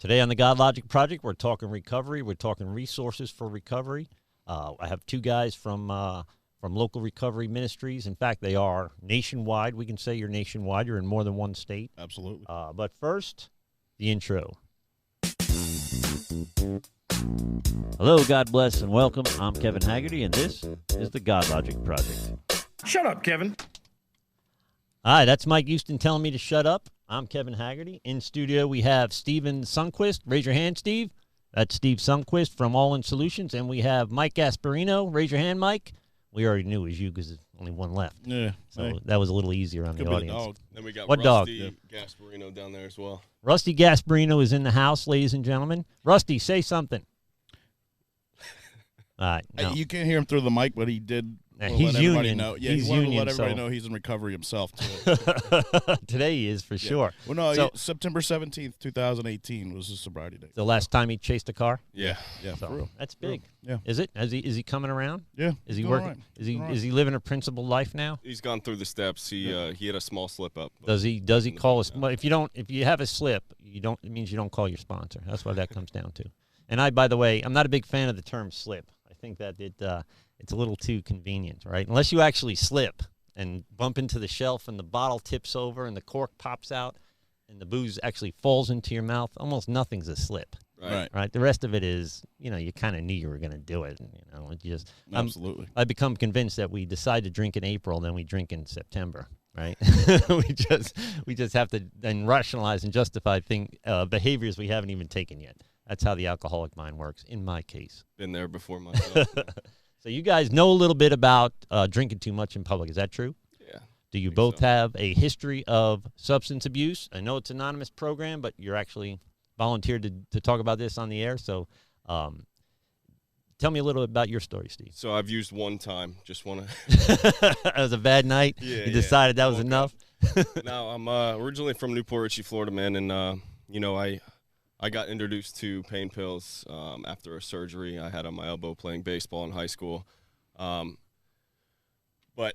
Today on the Godlogic Project, we're talking recovery. We're talking resources for recovery. I have two guys from local recovery ministries. In fact, they are nationwide. We can say you're nationwide. You're in more than one state. Absolutely. But first, the intro. Hello, God bless, and welcome. I'm Kevin Haggerty, and this is the Godlogic Project. Shut up, Kevin. Hi, that's Mike Houston telling me to shut up. I'm Kevin Haggerty. In studio, we have Steven Sundquist. Raise your hand, Steve. That's Steve Sundquist from All In Solutions. And we have Mike Gasparino. Raise your hand, Mike. We already knew it was you because there's only one left. Yeah. So that was a little easier on Could the be audience. a dog. Then we got What Rusty dog? Gasparino down there as well. Rusty Gasparino is in the house, ladies and gentlemen. Rusty, say something. All right. No. You can't hear him through the mic, but he did. He's let everybody union. know. Yeah, He's he wanted union, to let everybody so- know he's in recovery himself, too. Today he is for sure. Well, no, So- September 17th, 2018 was his sobriety date. The last time he chased a car? Yeah. Yeah, So for real. that's big. Yeah. Is it? Is he coming around? Yeah. Is he doing working? all right. Is he Doing all right. is he living a principled life now? He's gone through the steps. He had a small slip up. Does he call us? Well, if you have a slip, it means you don't call your sponsor. That's what that comes down to. And by the way, I'm not a big fan of the term slip. I think that it's a little too convenient, right? Unless you actually slip and bump into the shelf and the bottle tips over and the cork pops out and the booze actually falls into your mouth, almost nothing's a slip. Right. The rest of it is, you kind of knew you were going to do it. It just Absolutely. I become convinced that we decide to drink in April, then we drink in September. Right. we just have to then rationalize and justify behaviors we haven't even taken yet. That's how the alcoholic mind works. In my case, Been there before myself. so you guys know a little bit about drinking too much in public. Is that true? Yeah. Do you both have a history of substance abuse? I know it's an anonymous program, but you're actually volunteered to talk about this on the air. So tell me a little bit about your story, Steve. So I've used one time. Just want to. That was a bad night. Yeah, You decided that was Woke enough. No, I'm originally from Newport Richey, Florida, man, and I got introduced to pain pills after a surgery I had on my elbow playing baseball in high school. But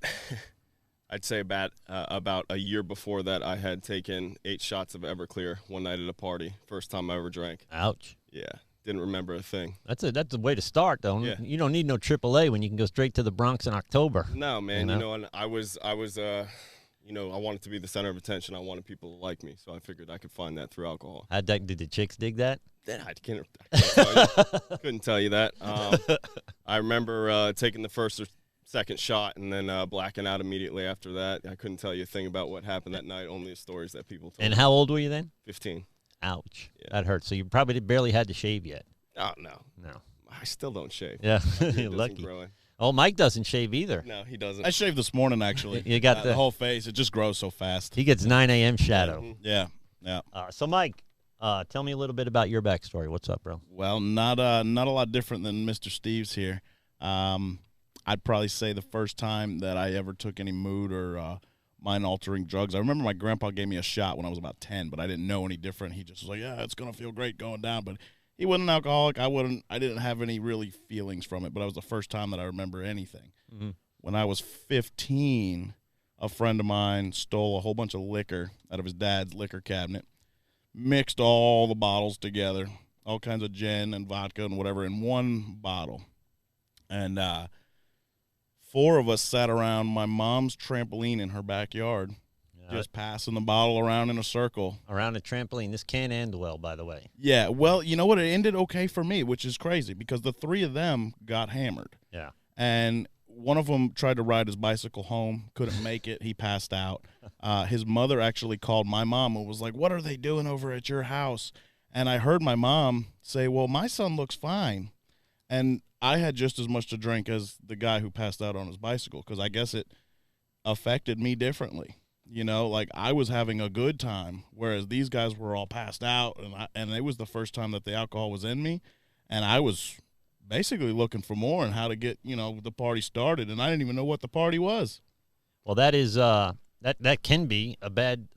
I'd say about a year before that, I had taken 8 shots of Everclear one night at a party. First time I ever drank. Ouch. Yeah, didn't remember a thing. That's a way to start, though. Yeah. You don't need no AAA when you can go straight to the Bronx in October. No, man. You know? And I was I wanted to be the center of attention. I wanted people to like me, so I figured I could find that through alcohol. Did the chicks dig that? I couldn't tell you. Couldn't tell you that. I remember taking the first or second shot and then blacking out immediately after that. I couldn't tell you a thing about what happened that night, only the stories that people told And me. how old were you then? 15. Ouch. Yeah. That hurts. So you probably barely had to shave yet. Oh, no. No. I still don't shave. Yeah, My beard you're doesn't lucky. grow in. Oh, Mike doesn't shave either. No, he doesn't. I shaved this morning, actually. You got the whole face. It just grows so fast. He gets 9 a.m. shadow. Mhm. Yeah. Yeah. So, Mike, tell me a little bit about your backstory. What's up, bro? Well, not a lot different than Mr. Steve's here. I'd probably say the first time that I ever took any mood or mind-altering drugs. I remember my grandpa gave me a shot when I was about 10, but I didn't know any different. He just was like, "Yeah, it's gonna feel great going down." But he wasn't an alcoholic. I didn't have any really feelings from it. But it was the first time that I remember anything. Mm-hmm. When I was 15, a friend of mine stole a whole bunch of liquor out of his dad's liquor cabinet, mixed all the bottles together, all kinds of gin and vodka and whatever in one bottle. And 4 of us sat around my mom's trampoline in her backyard, just passing the bottle around in a circle. Around a trampoline. This can't end well, by the way. Yeah, well, you know what? It ended okay for me, which is crazy because the 3 of them got hammered. Yeah. And one of them tried to ride his bicycle home, couldn't make it. He passed out. His mother actually called my mom and was like, "What are they doing over at your house?" And I heard my mom say, "Well, my son looks fine." And I had just as much to drink as the guy who passed out on his bicycle because I guess it affected me differently. Like I was having a good time, whereas these guys were all passed out, and it was the first time that the alcohol was in me, and I was basically looking for more and how to get, the party started, and I didn't even know what the party was. Well, that is that can be a bad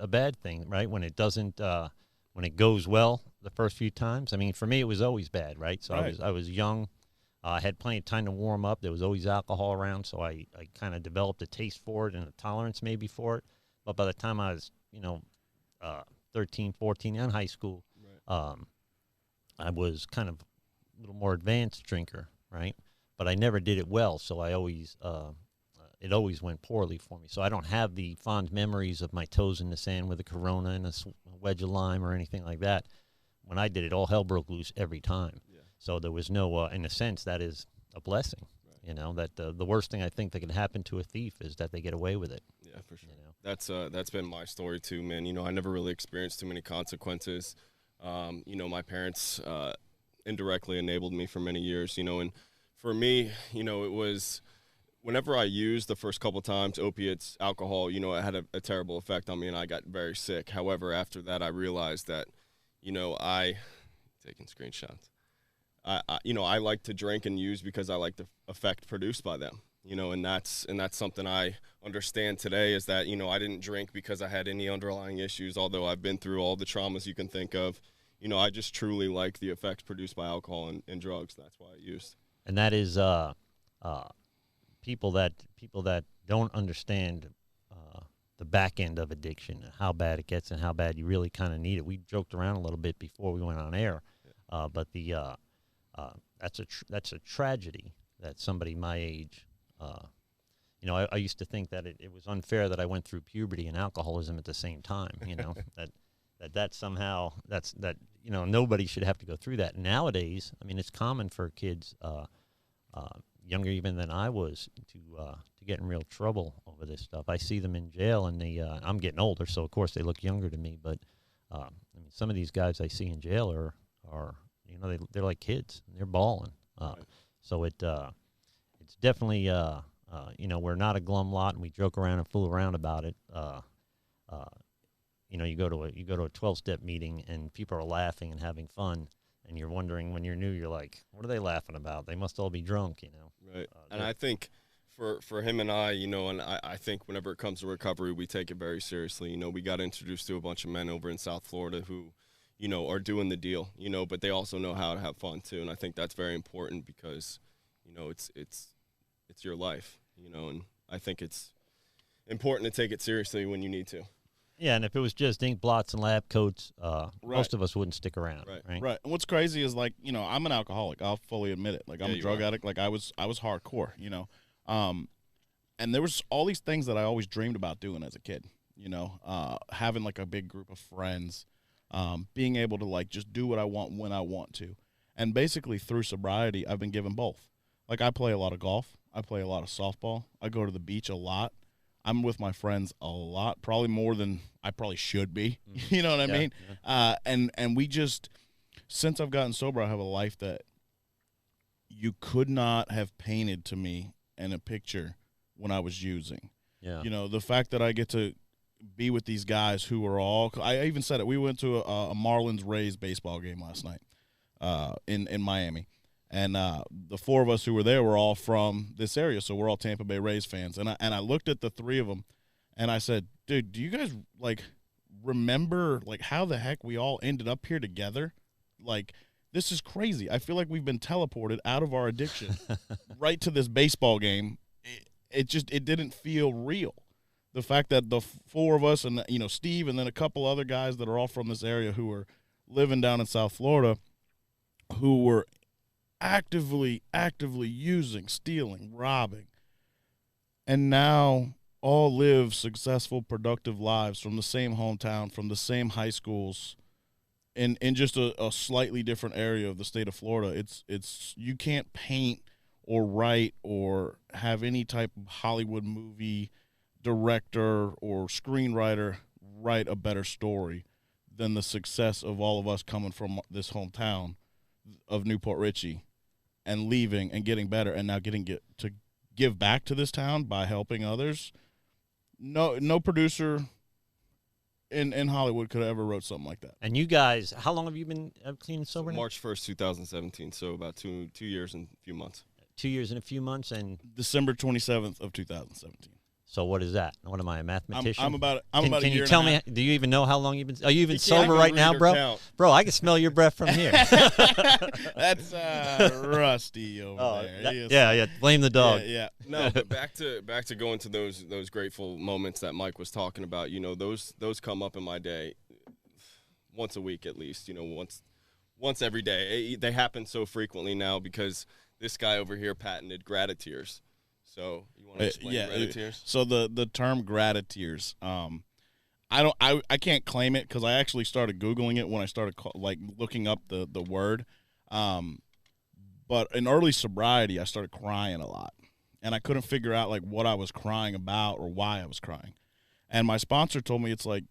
thing, right? When it doesn't when it goes well the first few times. I mean, for me, it was always bad, right? So Right. I was young. I had plenty of time to warm up. There was always alcohol around, so I kind of developed a taste for it and a tolerance maybe for it. But by the time I was, 13, 14, in high school, Right. I was kind of a little more advanced drinker, right? But I never did it well, so I always it always went poorly for me. So I don't have the fond memories of my toes in the sand with a Corona and a wedge of lime or anything like that. When I did it, all hell broke loose every time. Yeah. So there was no, in a sense, that is a blessing. Right. You know, that the worst thing I think that can happen to a thief is that they get away with it. Yeah, for sure. You know? That's been my story too, man. You know, I never really experienced too many consequences. You know, my parents indirectly enabled me for many years, you know, and for me, you know, it was whenever I used the first couple times, opiates, alcohol, you know, it had a terrible effect on me and I got very sick. However, after that, I realized that, you know, taking screenshots. You know, I like to drink and use because I like the effect produced by them, you know, and that's something I understand today is that, you know, I didn't drink because I had any underlying issues, although I've been through all the traumas you can think of. You know, I just truly like the effects produced by alcohol and drugs. That's why I used. And that is people that don't understand the back end of addiction, how bad it gets and how bad you really kind of need it. We joked around a little bit before we went on air, but that's a tragedy that somebody my age, you know, I used to think that it was unfair that I went through puberty and alcoholism at the same time, you know, that somehow that you know, nobody should have to go through that. Nowadays, I mean, it's common for kids younger even than I was to get in real trouble over this stuff. I see them in jail, and I'm getting older, so of course they look younger to me. But I mean, some of these guys I see in jail are you know, they're like kids, and they're balling. Right. So it's definitely you know, we're not a glum lot, and we joke around and fool around about it. You know, you go to a 12-step meeting, and people are laughing and having fun. And you're wondering when you're new, you're like, what are they laughing about? They must all be drunk, you know. Right. And I think for him and I, you know, and I think whenever it comes to recovery, we take it very seriously. You know, we got introduced to a bunch of men over in South Florida who, you know, are doing the deal, you know, but they also know how to have fun too. And I think that's very important because, you know, it's your life, you know, and I think it's important to take it seriously when you need to. Yeah, and if it was just ink blots and lab coats, Right. most of us wouldn't stick around. Right. Right. And what's crazy is, like, you know, I'm an alcoholic. I'll fully admit it. Like, I'm a drug addict. Like, I was hardcore, you know. And there was all these things that I always dreamed about doing as a kid, you know, having, like, a big group of friends, being able to, like, just do what I want when I want to. And basically through sobriety, I've been given both. Like, I play a lot of golf. I play a lot of softball. I go to the beach a lot. I'm with my friends a lot, probably more than I probably should be. Mm-hmm. You know what I mean? Yeah. And we just, since I've gotten sober, I have a life that you could not have painted to me in a picture when I was using. Yeah. You know, the fact that I get to be with these guys who are all, I even said it, we went to a Marlins-Rays baseball game last night in Miami. And the four of us who were there were all from this area, so we're all Tampa Bay Rays fans. And I looked at the three of them, and I said, dude, do you guys, like, remember, like, how the heck we all ended up here together? Like, this is crazy. I feel like we've been teleported out of our addiction right to this baseball game. It didn't feel real. The fact that the four of us and, you know, Steve and then a couple other guys that are all from this area who are living down in South Florida who were actively using, stealing, robbing, and now all live successful, productive lives from the same hometown, from the same high schools, in just a slightly different area of the state of Florida. It's you can't paint or write or have any type of Hollywood movie director or screenwriter write a better story than the success of all of us coming from this hometown of Newport Richey and leaving and getting better and now getting to give back to this town by helping others. No producer in Hollywood could have ever wrote something like that. And you guys, how long have you been clean and sober now? March 1st, 2017, so about two years and a few months. 2 years and a few months, and December 27th of 2017. So what is that? What am I, a mathematician? I'm about a year. Can you tell me? Do you even know how long you've been? Are you even sober right now, bro? Count. Bro, I can smell your breath from here. That's Rusty over there. Yeah. Blame the dog. Yeah. No, but back to going to those grateful moments that Mike was talking about. You know, those come up in my day once a week at least. You know, once every day. They happen so frequently now because this guy over here patented gratiteers. So you want to explain gratiteers? So the term gratiteers, I can't claim it because I actually started Googling it when I started looking up the word. But in early sobriety, I started crying a lot, and I couldn't figure out like what I was crying about or why I was crying. And my sponsor told me, it's like,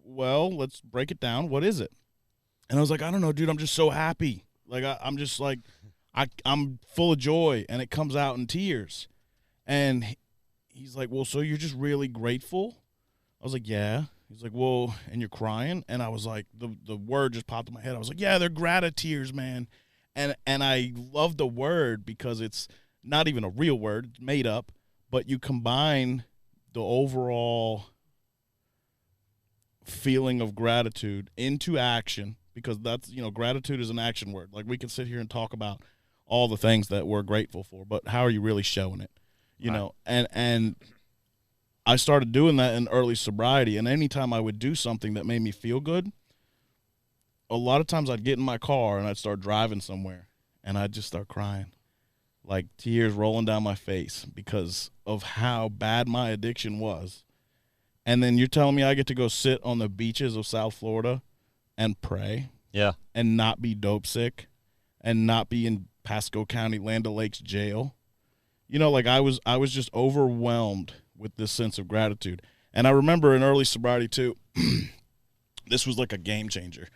well, let's break it down. What is it? And I was like, I don't know, dude. I'm just so happy. Like I'm just like, I'm full of joy, and it comes out in tears. And he's like, well, so you're just really grateful? I was like, yeah. He's like, well, and you're crying? And I was like, the word just popped in my head. I was like, yeah, they're gratiteers, man. And I love the word because it's not even a real word, it's made up, but you combine the overall feeling of gratitude into action, because that's, gratitude is an action word. Like, we can sit here and talk about all the things that we're grateful for, but how are you really showing it? And I started doing that in early sobriety, and anytime I would do something that made me feel good, a lot of times I'd get in my car and I'd start driving somewhere, and I'd just start crying, like tears rolling down my face because of how bad my addiction was. And then you're telling me I get to go sit on the beaches of South Florida and pray, and not be dope sick, and not be in Pasco County Land O'Lakes jail. Like I was just overwhelmed with this sense of gratitude. And I remember in early sobriety too, this was like a game changer.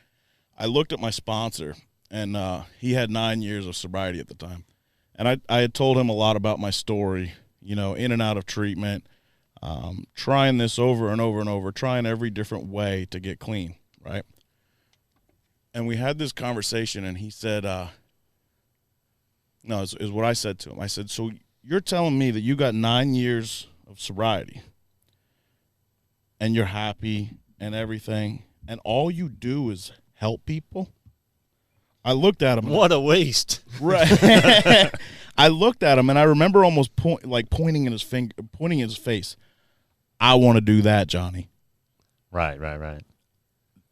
I looked at my sponsor, and he had 9 years of sobriety at the time. And I had told him a lot about my story, in and out of treatment, trying this over and over and over, trying every different way to get clean, right? And we had this conversation, and he said, no, is what I said to him. I said, so you're telling me that you got 9 years of sobriety, and you're happy and everything, and all you do is help people? I looked at him. What a waste. Right. I looked at him, and I remember almost pointing in his face. I want to do that, Johnny. Right.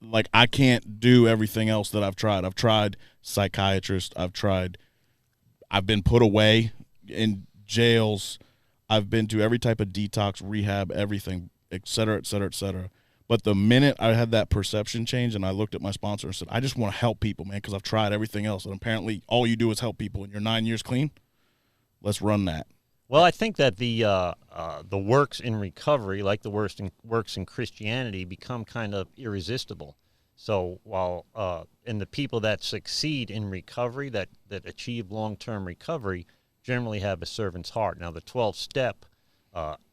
Like, I can't do everything else that I've tried. I've tried psychiatrist. I've been put away in jails. I've been to every type of detox, rehab, everything, et cetera, et cetera, et cetera. But the minute I had that perception change and I looked at my sponsor and said, I just want to help people, man, because I've tried everything else. And apparently all you do is help people, and you're 9 years clean. Let's run that. Well, I think that the works in recovery, like the works in Christianity, become kind of irresistible. So while and the people that succeed in recovery, that achieve long-term recovery, generally have a servant's heart. Now, the 10-step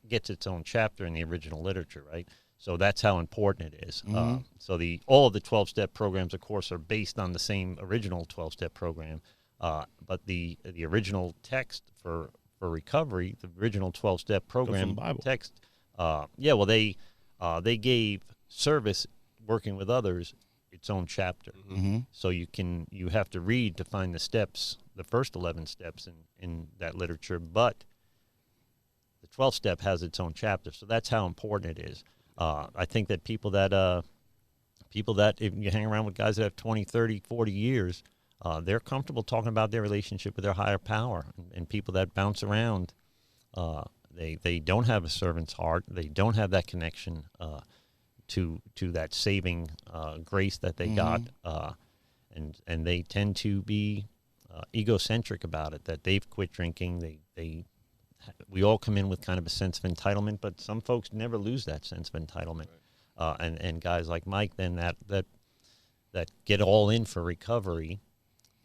gets its own chapter in the original literature, right? So that's how important it is. Mm-hmm. So all of the 12-step programs, of course, are based on the same original 12-step program. But the original text for recovery, the original 12-step program text, they gave service, working with others, its own chapter. Mm-hmm. So you have to read to find the steps, the first 11 steps in that literature, but the 12th step has its own chapter. So that's how important it is. I think that people that if you hang around with guys that have 20, 30, 40 years, they're comfortable talking about their relationship with their higher power. And people that bounce around, they don't have a servant's heart. They don't have that connection to that saving grace that they got, and they tend to be egocentric about it. That they've quit drinking. We all come in with kind of a sense of entitlement, but some folks never lose that sense of entitlement. Right. And guys like Mike, then that get all in for recovery.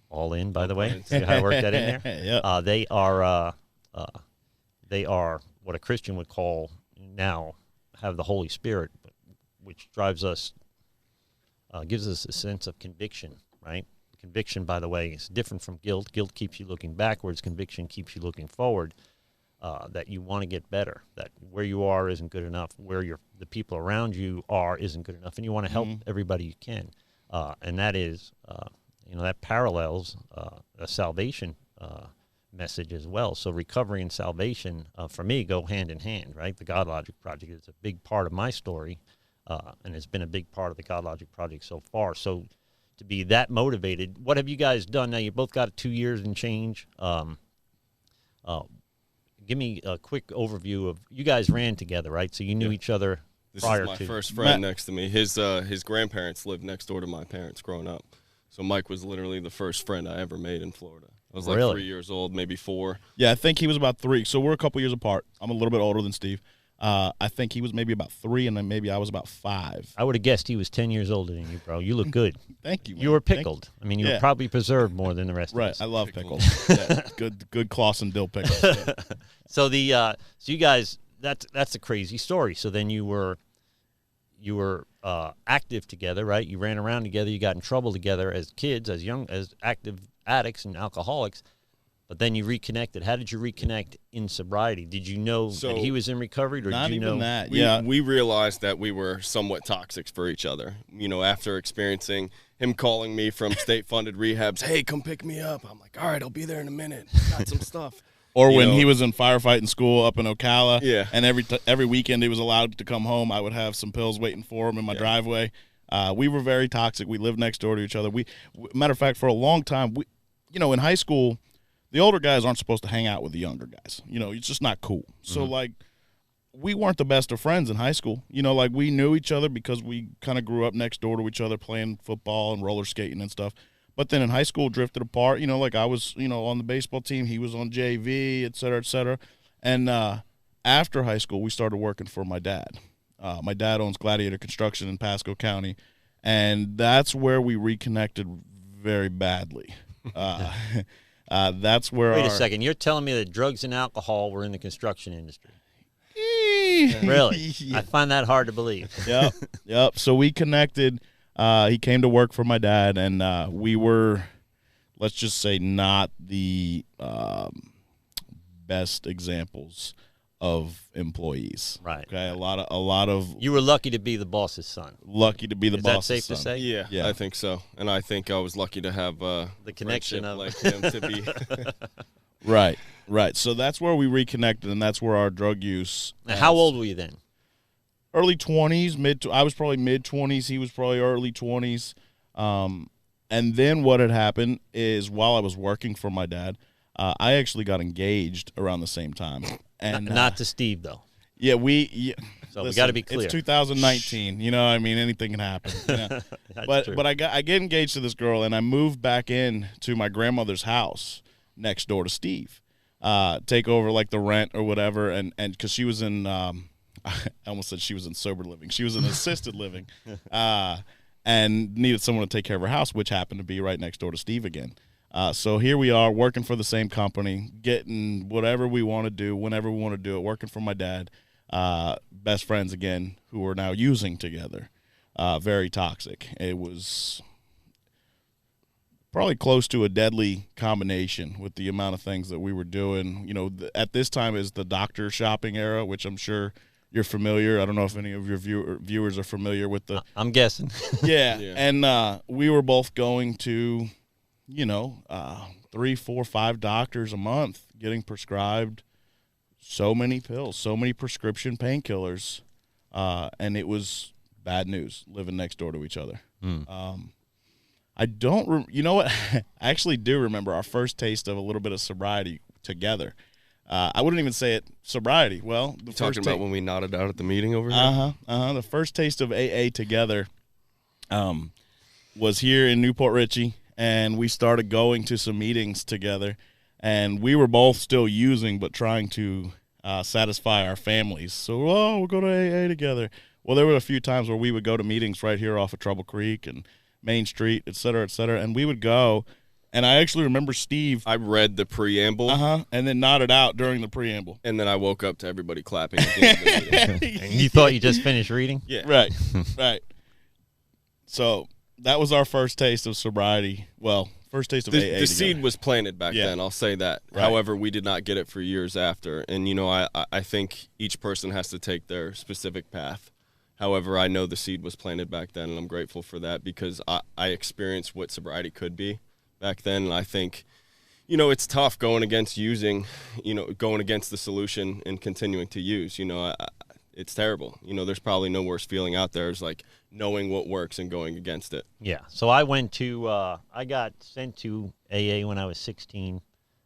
All in, by the way. See how I worked that in there? Yep. They are what a Christian would call now have the Holy Spirit, which drives us, gives us a sense of conviction, right? Conviction, by the way, is different from guilt. Guilt keeps you looking backwards. Conviction keeps you looking forward. That you want to get better. That where you are isn't good enough. Where the people around you are isn't good enough, and you want to help everybody you can. And that is. That parallels a salvation message as well. So recovery and salvation, for me, go hand in hand, right? The Godlogic Project is a big part of my story, and it's been a big part of the Godlogic Project so far. So to be that motivated. What have you guys done now? You both got 2 years and change. Give me a quick overview of, you guys ran together, right? So you knew each other prior to. This is my first friend next to me. His grandparents lived next door to my parents growing up. So Mike was literally the first friend I ever made in Florida. I was like 3 years old, maybe 4. Yeah, I think he was about 3. So we're a couple years apart. I'm a little bit older than Steve. I think he was maybe about 3, and then maybe I was about 5. I would have guessed he was 10 years older than you, bro. You look good. Thank you, man. You were pickled. I mean, you were probably preserved more than the rest of us. Right, I love pickles. Yeah, good Clausen dill pickles. Yeah. So so you guys, that's a crazy story. So then you were active together, right? You ran around together. You got in trouble together as kids, as active addicts and alcoholics. But then you reconnected. How did you reconnect in sobriety? Did you know that he was in recovery, or not did you even know that? We realized that we were somewhat toxic for each other. You know, after experiencing him calling me from state-funded rehabs, hey, come pick me up. I'm like, all right, I'll be there in a minute. Got some stuff. Or when he was in firefighting school up in Ocala, and every weekend he was allowed to come home, I would have some pills waiting for him in my driveway. We were very toxic. We lived next door to each other. Matter of fact, for a long time, in high school, the older guys aren't supposed to hang out with the younger guys. It's just not cool. So, we weren't the best of friends in high school. We knew each other because we kind of grew up next door to each other playing football and roller skating and stuff. But then in high school, drifted apart. I was, on the baseball team. He was on JV, et cetera, et cetera. And after high school, we started working for my dad. My dad owns Gladiator Construction in Pasco County. And that's where we reconnected very badly. That's where Wait a second. You're telling me that drugs and alcohol were in the construction industry? Really? I find that hard to believe. Yep. So we connected. He came to work for my dad, and we were, let's just say, not the best examples of employees. Right. Okay. A lot of. You were lucky to be the boss's son. Lucky to be the boss's son. Is that safe to say? Yeah, I think so. And I think I was lucky to have the connection of like him to be. Right. So that's where we reconnected, and that's where our drug use. Now, how old were you then? Early 20s, I was probably mid-20s. He was probably early 20s. And then what had happened is while I was working for my dad, I actually got engaged around the same time. And not to Steve, though. Yeah, So listen, we got to be clear. It's 2019. Anything can happen. But I get engaged to this girl, and I moved back in to my grandmother's house next door to Steve. Take over like the rent or whatever, and because she was in I almost said she was in sober living. She was in assisted living, and needed someone to take care of her house, which happened to be right next door to Steve again. So here we are working for the same company, getting whatever we want to do, whenever we want to do it, working for my dad, best friends again, who are now using together. Very toxic. It was probably close to a deadly combination with the amount of things that we were doing. At this time is the doctor shopping era, which I'm sure you're familiar. I don't know if any of your viewers are familiar with the. I'm guessing. Yeah. And we were both going to, 3, 4, 5 doctors a month, getting prescribed so many pills, so many prescription painkillers, and it was bad news living next door to each other. I don't, you know what? I actually do remember our first taste of a little bit of sobriety together. I wouldn't even say it sobriety. Well, the talking about when we nodded out at the meeting over here. The first taste of AA together, was here in Newport Richey, and we started going to some meetings together, and we were both still using, but trying to satisfy our families. So, we'll go to AA together. Well, there were a few times where we would go to meetings right here off of Trouble Creek and Main Street, et cetera, and we would go. And I actually remember Steve. I read the preamble. And then nodded out during the preamble. And then I woke up to everybody clapping at the end of the meeting. And you thought you just finished reading? Yeah. Right. So that was our first taste of sobriety. Well, first taste of AA. The seed was planted back then, I'll say that. Right. However, we did not get it for years after. And, I think each person has to take their specific path. However, I know the seed was planted back then, and I'm grateful for that because I experienced what sobriety could be back then. And I think, it's tough going against using, going against the solution and continuing to use. it's terrible. You know, there's probably no worse feeling out there as like knowing what works and going against it. Yeah. So I went to, I got sent to AA when I was 16,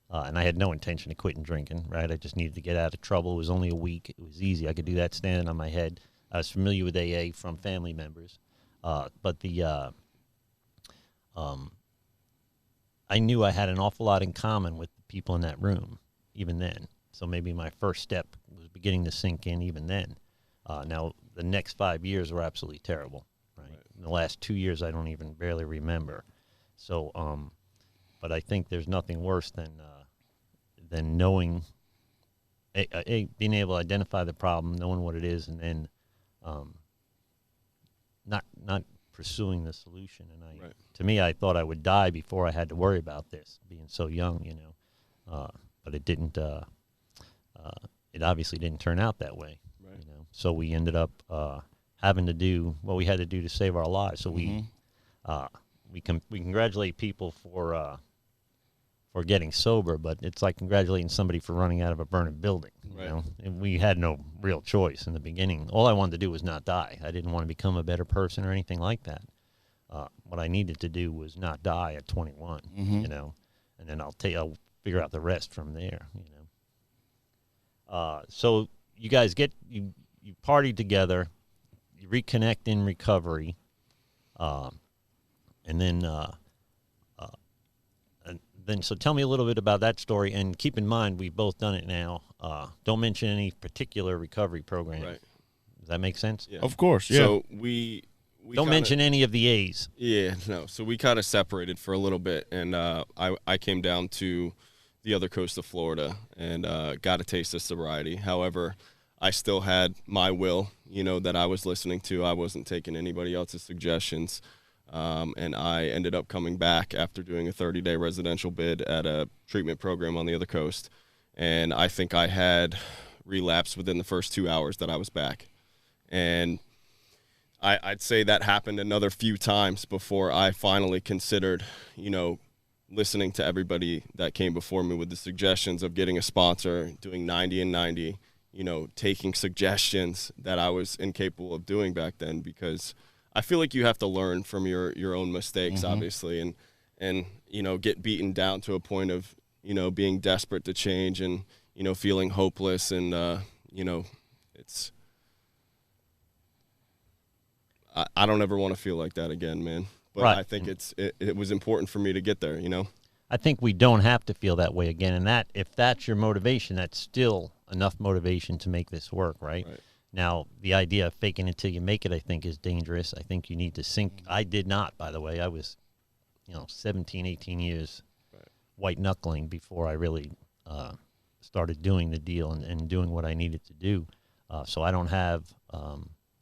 and I had no intention of quitting drinking, right? I just needed to get out of trouble. It was only a week. It was easy. I could do that standing on my head. I was familiar with AA from family members. But I knew I had an awful lot in common with the people in that room, even then. So maybe my first step was beginning to sink in even then. Now, the next 5 years were absolutely terrible, right? In the last 2 years, I don't even barely remember. So, but I think there's nothing worse than knowing, being able to identify the problem, knowing what it is, and then not pursuing the solution. And to me, I thought I would die before I had to worry about this, being so young, you know. But it didn't. It obviously didn't turn out that way. Right. You know? So we ended up having to do what we had to do to save our lives. So we congratulate people for getting sober, but it's like congratulating somebody for running out of a burning building. You know? And we had no real choice in the beginning. All I wanted to do was not die. I didn't want to become a better person or anything like that. What I needed to do was not die at 21. You know, and then I'll figure out the rest from there. You know. So you guys you party together, you reconnect in recovery, and then so tell me a little bit about that story, and keep in mind we've both done it now. Don't mention any particular recovery program. Right. Does that make sense? Yeah. Of course, yeah. So we don't mention any of the A's. Yeah, no. So we kind of separated for a little bit, and I came down to the other coast of Florida and got a taste of sobriety. However, I still had my will, you know, that I was listening to. I wasn't taking anybody else's suggestions. And I ended up coming back after doing a 30-day residential bid at a treatment program on the other coast. And I think I had relapsed within the first 2 hours that I was back. And I'd say that happened another few times before I finally considered, you know, listening to everybody that came before me with the suggestions of getting a sponsor, doing 90 and 90, you know, taking suggestions that I was incapable of doing back then, because I feel like you have to learn from your own mistakes, obviously, and you know, get beaten down to a point of, you know, being desperate to change and, you know, feeling hopeless, and you know, it's I don't ever want to feel like that again, man. But I think it was important for me to get there, you know. I think we don't have to feel that way again, and that if that's your motivation, that's still enough motivation to make this work, right? Now, the idea of faking it till you make it, I think, is dangerous. I think you need to sink. I did not, by the way. I was, you know, 17, 18 years white-knuckling before I really started doing the deal and doing what I needed to do. So I don't have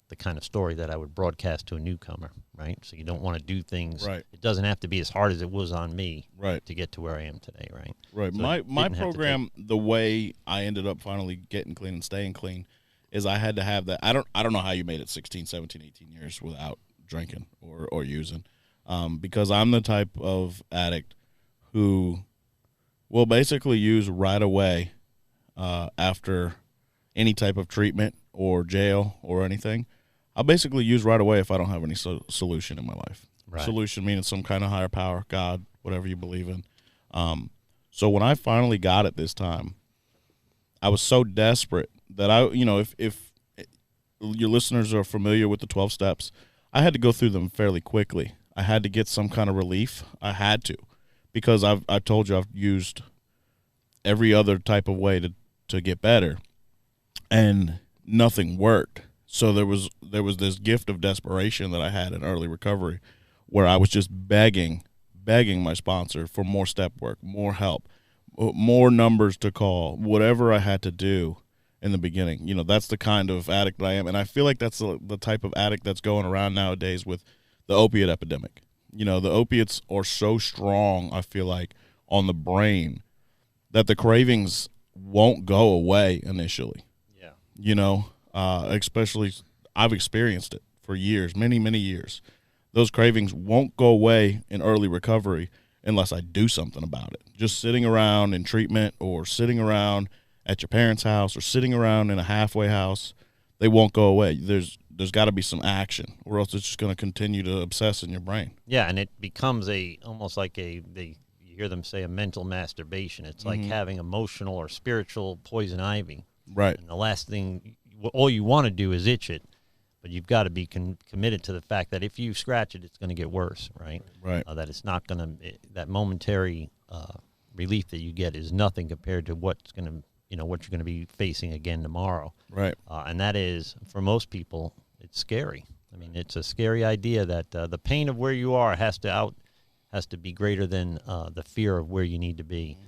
the kind of story that I would broadcast to a newcomer, right? So you don't want to do things. Right. It doesn't have to be as hard as it was on me to get to where I am today, right? Right. So my program, the way I ended up finally getting clean and staying clean, is I had to have that. I don't know how you made it 16, 17, 18 years without drinking or using, because I'm the type of addict who will basically use right away after any type of treatment or jail or anything. I'll basically use right away if I don't have any solution in my life. Right. Solution meaning some kind of higher power, God, whatever you believe in. So when I finally got it this time, I was so desperate that if your listeners are familiar with the 12 steps, I had to go through them fairly quickly. I had to get some kind of relief. I had to, because I told you I've used every other type of way to get better, and nothing worked. So there was this gift of desperation that I had in early recovery, where I was just begging my sponsor for more step work, more help, more numbers to call, whatever I had to do in the beginning. You know, that's the kind of addict I am. And I feel like that's the type of addict that's going around nowadays with the opiate epidemic. You know, the opiates are so strong, I feel like, on the brain that the cravings won't go away initially. Yeah. You know, especially I've experienced it for years, many, many years. Those cravings won't go away in early recovery unless I do something about it. Just sitting around in treatment, or sitting around at your parents' house, or sitting around in a halfway house, they won't go away. There's got to be some action, or else it's just going to continue to obsess in your brain. Yeah, and it becomes almost like you hear them say a mental masturbation. It's like having emotional or spiritual poison ivy. Right. And the last thing, all you want to do is itch it, but you've got to be committed to the fact that if you scratch it, it's going to get worse, right? Right. That it's not going to, that momentary relief that you get is nothing compared to what's going to, what you're going to be facing again tomorrow. Right. And that is, for most people, it's scary. I mean, it's a scary idea that the pain of where you are has to be greater than the fear of where you need to be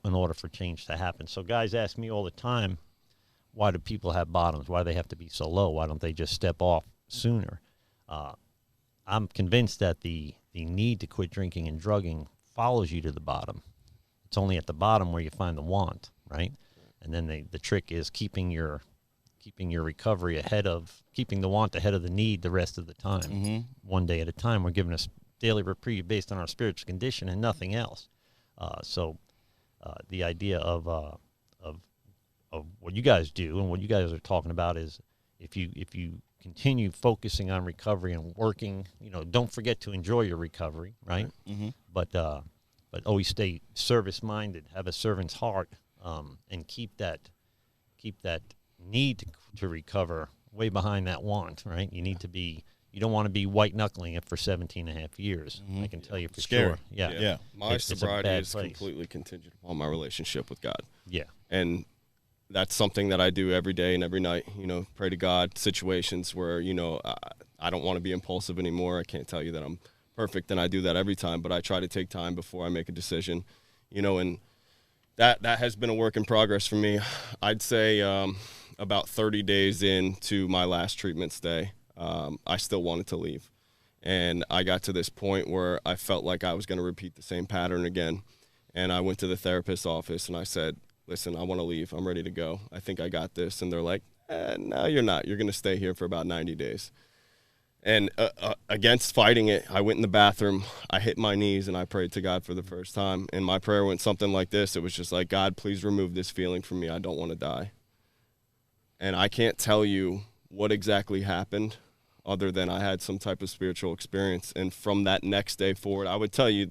in order for change to happen. So guys ask me all the time, why do people have bottoms? Why do they have to be so low? Why don't they just step off sooner? I'm convinced that the need to quit drinking and drugging follows you to the bottom. It's only at the bottom where you find the want, right? And then the trick is keeping your recovery keeping the want ahead of the need the rest of the time. One day at a time. We're given a daily reprieve based on our spiritual condition and nothing else. So the idea of what you guys do and what you guys are talking about is if you continue focusing on recovery and working, don't forget to enjoy your recovery, right? But always stay service minded, have a servant's heart, and keep that need to recover way behind that want, right? You don't want to be white-knuckling it for 17 and a half years. I can tell you for sure. Yeah. My sobriety is completely contingent upon my relationship with God. Yeah. And that's something that I do every day and every night, pray to God, situations where, I don't want to be impulsive anymore. I can't tell you that I'm perfect and I do that every time, but I try to take time before I make a decision, and that has been a work in progress for me. I'd say about 30 days into my last treatment stay, I still wanted to leave. And I got to this point where I felt like I was going to repeat the same pattern again. And I went to the therapist's office and I said, listen, I want to leave. I'm ready to go. I think I got this. And they're like, no, you're not. You're going to stay here for about 90 days. And against fighting it, I went in the bathroom, I hit my knees, and I prayed to God for the first time. And my prayer went something like this. It was just like, God, please remove this feeling from me. I don't want to die. And I can't tell you what exactly happened other than I had some type of spiritual experience. And from that next day forward, I would tell you,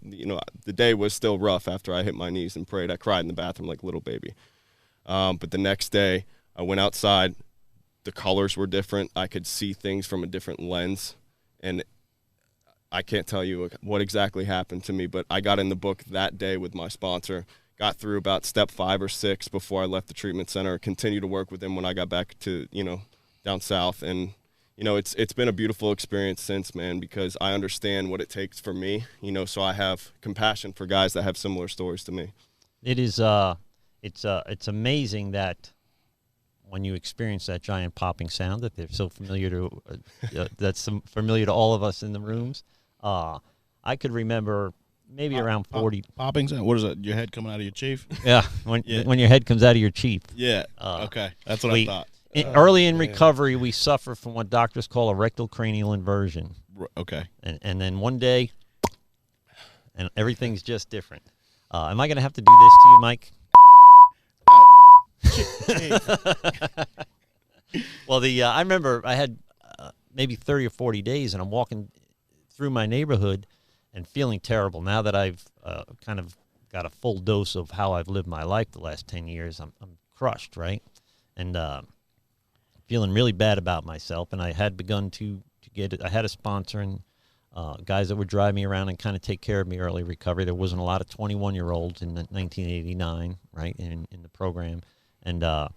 the day was still rough after I hit my knees and prayed. I cried in the bathroom like a little baby. But the next day, I went outside. The colors were different. I could see things from a different lens. And I can't tell you what exactly happened to me, but I got in the book that day with my sponsor, got through about step 5 or 6 before I left the treatment center, continued to work with him when I got back to, down south. And, it's been a beautiful experience since, man, because I understand what it takes for me, so I have compassion for guys that have similar stories to me. It is, it's amazing that when you experience that giant popping sound that they're so familiar to, that's familiar to all of us in the rooms. I could remember maybe around 40. Popping sound? What is it? Your head coming out of your chief? Yeah, when your head comes out of your chief. Yeah, okay. That's what I thought. Early in recovery, we suffer from what doctors call a rectal cranial inversion. Okay. And then one day, and everything's just different. Am I going to have to do this to you, Mike? Well, I remember I had maybe 30 or 40 days, and I'm walking through my neighborhood and feeling terrible. Now that I've kind of got a full dose of how I've lived my life the last 10 years, I'm crushed, right? And feeling really bad about myself. And I had begun to get it. I had a sponsor and guys that would drive me around and kind of take care of me early recovery. There wasn't a lot of 21-year-olds in 1989, right, in the program. And I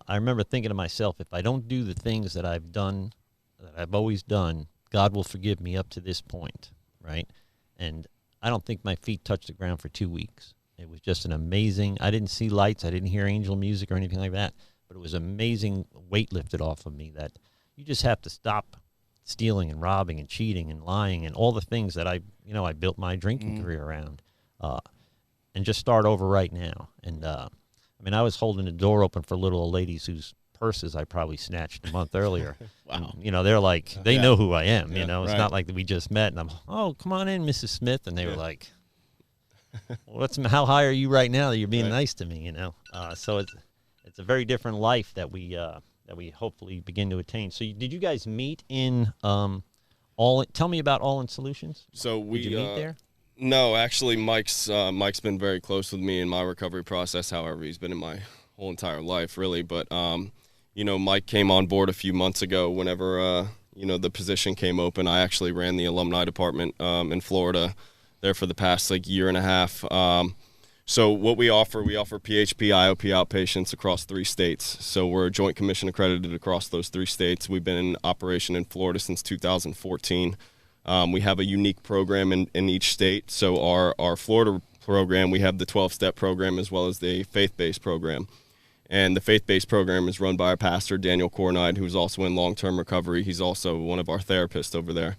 remember thinking to myself, if I don't do the things that I've done, that I've always done, God will forgive me up to this point, right? And I don't think my feet touched the ground for 2 weeks. It was just an amazing, I didn't see lights, I didn't hear angel music or anything like that, but it was amazing weight lifted off of me that you just have to stop stealing and robbing and cheating and lying and all the things that I built my drinking career around, and just start over right now. And I was holding the door open for little old ladies whose purses I probably snatched a month earlier. Wow. And, they're like, they know who I am. It's right. not like we just met and I'm, oh, come on in, Mrs. Smith. And they were like, well, how high are you right now that you're being nice to me? So it's a very different life that we that we hopefully begin to attain. So did you guys meet in tell me about All In Solutions? So did you meet there? No, actually, Mike's been very close with me in my recovery process. However, he's been in my whole entire life, really. But Mike came on board a few months ago. Whenever the position came open, I actually ran the alumni department in Florida there for the past year and a half. So what we offer PHP, IOP outpatients across 3 states. So we're Joint Commission accredited across those 3 states. We've been in operation in Florida since 2014. We have a unique program in each state. So our Florida program, we have the 12-step program as well as the faith-based program. And the faith-based program is run by our pastor, Daniel Cornide, who's also in long-term recovery. He's also one of our therapists over there.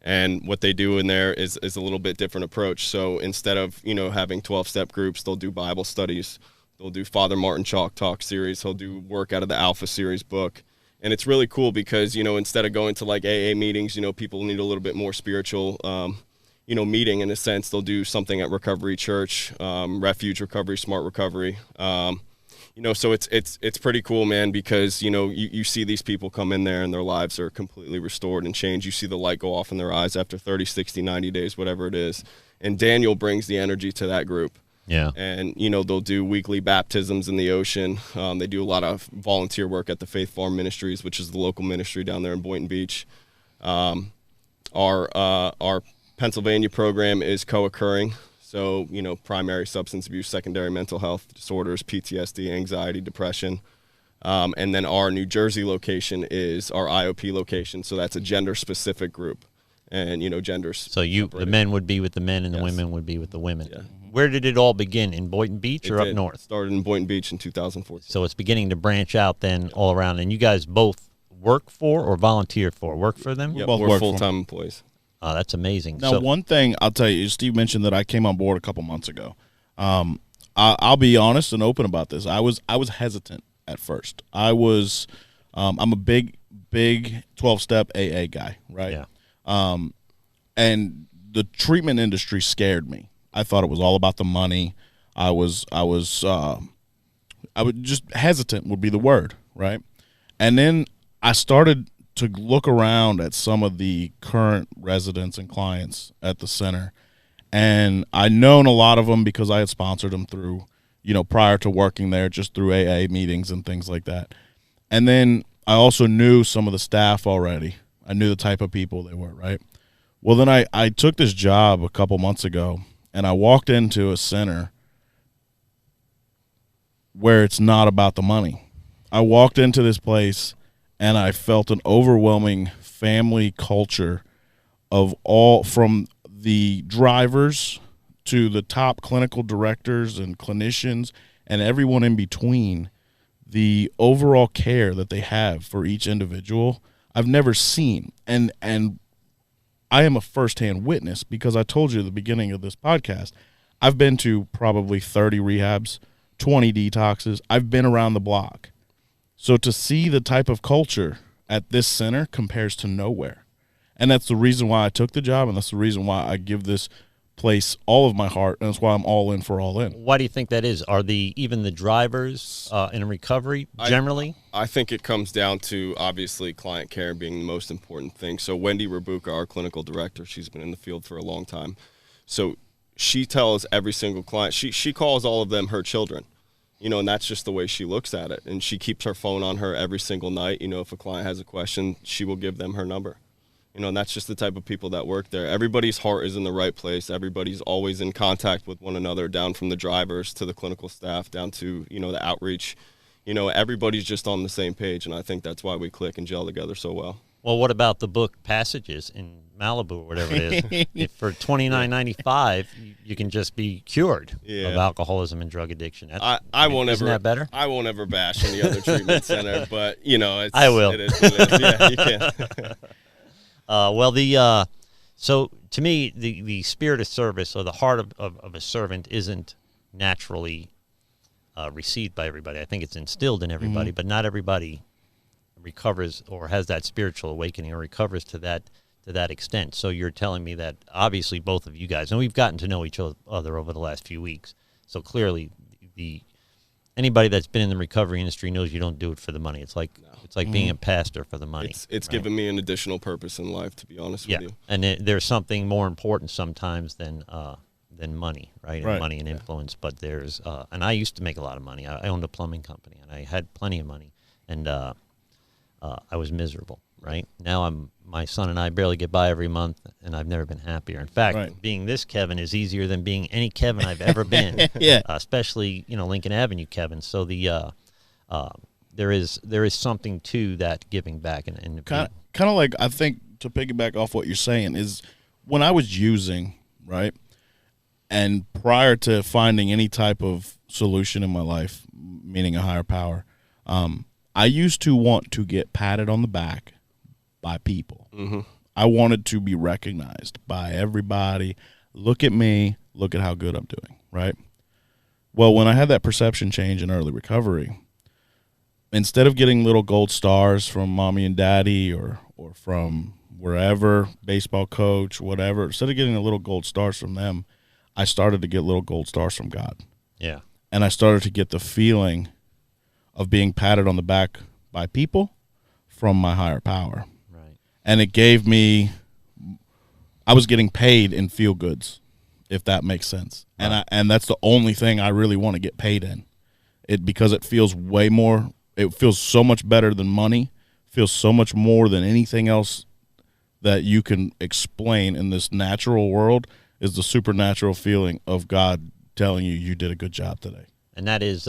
And what they do in there is a little bit different approach. So instead of, having 12-step groups, they'll do Bible studies. They'll do Father Martin Chalk Talk series. He'll do work out of the Alpha series book. And it's really cool because, instead of going to AA meetings, people need a little bit more spiritual, meeting in a sense. They'll do something at Recovery Church, Refuge Recovery, Smart Recovery. So it's pretty cool, man, because, you see these people come in there and their lives are completely restored and changed. You see the light go off in their eyes after 30, 60, 90 days, whatever it is. And Daniel brings the energy to that group. Yeah. And, they'll do weekly baptisms in the ocean. They do a lot of volunteer work at the Faith Farm Ministries, which is the local ministry down there in Boynton Beach. Our Pennsylvania program is co-occurring. So, primary substance abuse, secondary mental health disorders, PTSD, anxiety, depression. And then our New Jersey location is our IOP location. So that's a gender-specific group. And, genders. So the men would be with the men and the women would be with the women. Yeah. Where did it all begin? In Boynton Beach or up north? It started in Boynton Beach in 2014. So it's beginning to branch out then all around. And you guys both work for or volunteer for? Work for them? Yeah, both we're work full-time employees. Oh, that's amazing. Now, one thing I'll tell you, Steve mentioned that I came on board a couple months ago. I'll be honest and open about this. I was hesitant at first. I'm a big 12-step AA guy, right? Yeah. And the treatment industry scared me. I thought it was all about the money. I would just hesitant would be the word, right? And then I started to look around at some of the current residents and clients at the center, and I'd known a lot of them because I had sponsored them through, prior to working there, just through AA meetings and things like that. And then I also knew some of the staff already. I knew the type of people they were, right? Well, then I took this job a couple months ago, and I walked into a center where it's not about the money. I walked into this place, and I felt an overwhelming family culture of all, from the drivers to the top clinical directors and clinicians and everyone in between. The overall care that they have for each individual, I've never seen. And I am a firsthand witness because I told you at the beginning of this podcast, I've been to probably 30 rehabs, 20 detoxes. I've been around the block. So to see the type of culture at this center compares to nowhere. And that's the reason why I took the job, and that's the reason why I give this place all of my heart, and that's why I'm all in for all in. Why do you think that is? Are even the drivers in recovery generally? I think it comes down to, obviously, client care being the most important thing. So Wendy Rabuka, our clinical director, she's been in the field for a long time. So she tells every single client, she calls all of them her children. And that's just the way she looks at it. And she keeps her phone on her every single night. If a client has a question, she will give them her number. And that's just the type of people that work there. Everybody's heart is in the right place. Everybody's always in contact with one another, down from the drivers to the clinical staff, down to, the outreach. Everybody's just on the same page, and I think that's why we click and gel together so well. Well, what about the book Passages in Malibu or whatever it is? If for $29.95, you can just be cured of alcoholism and drug addiction. Isn't that better? I won't ever bash any other treatment center, but, I will. It is. Yeah, you can. So to me, the spirit of service or the heart of a servant isn't naturally received by everybody. I think it's instilled in everybody, but not everybody recovers or has that spiritual awakening or recovers to that extent. So you're telling me that obviously both of you guys, and we've gotten to know each other over the last few weeks, so clearly anybody that's been in the recovery industry knows you don't do it for the money. It's like being a pastor for the money. It's right? given me an additional purpose in life, to be honest with you. And there's something more important sometimes than money, right? And money and influence. But there's and I used to make a lot of money. I owned a plumbing company, and I had plenty of money, and I was miserable. Right now, my son and I barely get by every month, and I've never been happier. In fact, being this Kevin is easier than being any Kevin I've ever been. Especially Lincoln Avenue Kevin. So there is something to that giving back and kind of like, I think, to piggyback off what you're saying, is when I was using, right, and prior to finding any type of solution in my life, meaning a higher power, I used to want to get patted on the back by people. Mm-hmm. I wanted to be recognized by everybody. Look at me. Look at how good I'm doing, right? Well, when I had that perception change in early recovery, instead of getting little gold stars from mommy and daddy or from wherever, baseball coach, whatever, instead of getting the little gold stars from them, I started to get little gold stars from God. Yeah. And I started to get the feeling of being patted on the back by people from my higher power. Right. And it gave me, I was getting paid in feel goods, if that makes sense. Right. And that's the only thing I really want to get paid in. Because it feels way more, it feels so much better than money, feels so much more than anything else that you can explain in this natural world, is the supernatural feeling of God telling you did a good job today. And that is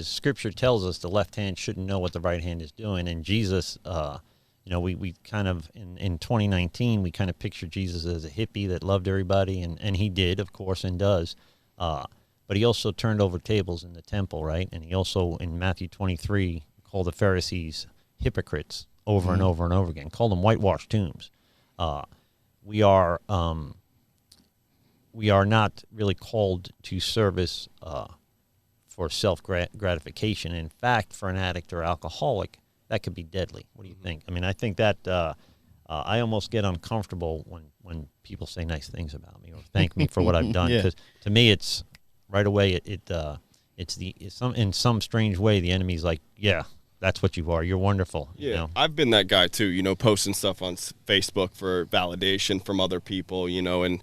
Scripture tells us the left hand shouldn't know what the right hand is doing. And Jesus, we kind of, in 2019, we kind of pictured Jesus as a hippie that loved everybody, and he did, of course, and does. But he also turned over tables in the temple, right? And he also, in Matthew 23, called the Pharisees hypocrites over and over and over again, called them whitewashed tombs. We are not really called to service for self-gratification. In fact, for an addict or alcoholic, that could be deadly. What do you think? I mean, I think that I almost get uncomfortable when people say nice things about me or thank me for what I've done, because to me, it's right away. It's in some strange way the enemy's like, yeah, that's what you are. You're wonderful. Yeah, I've been that guy too. Posting stuff on Facebook for validation from other people. And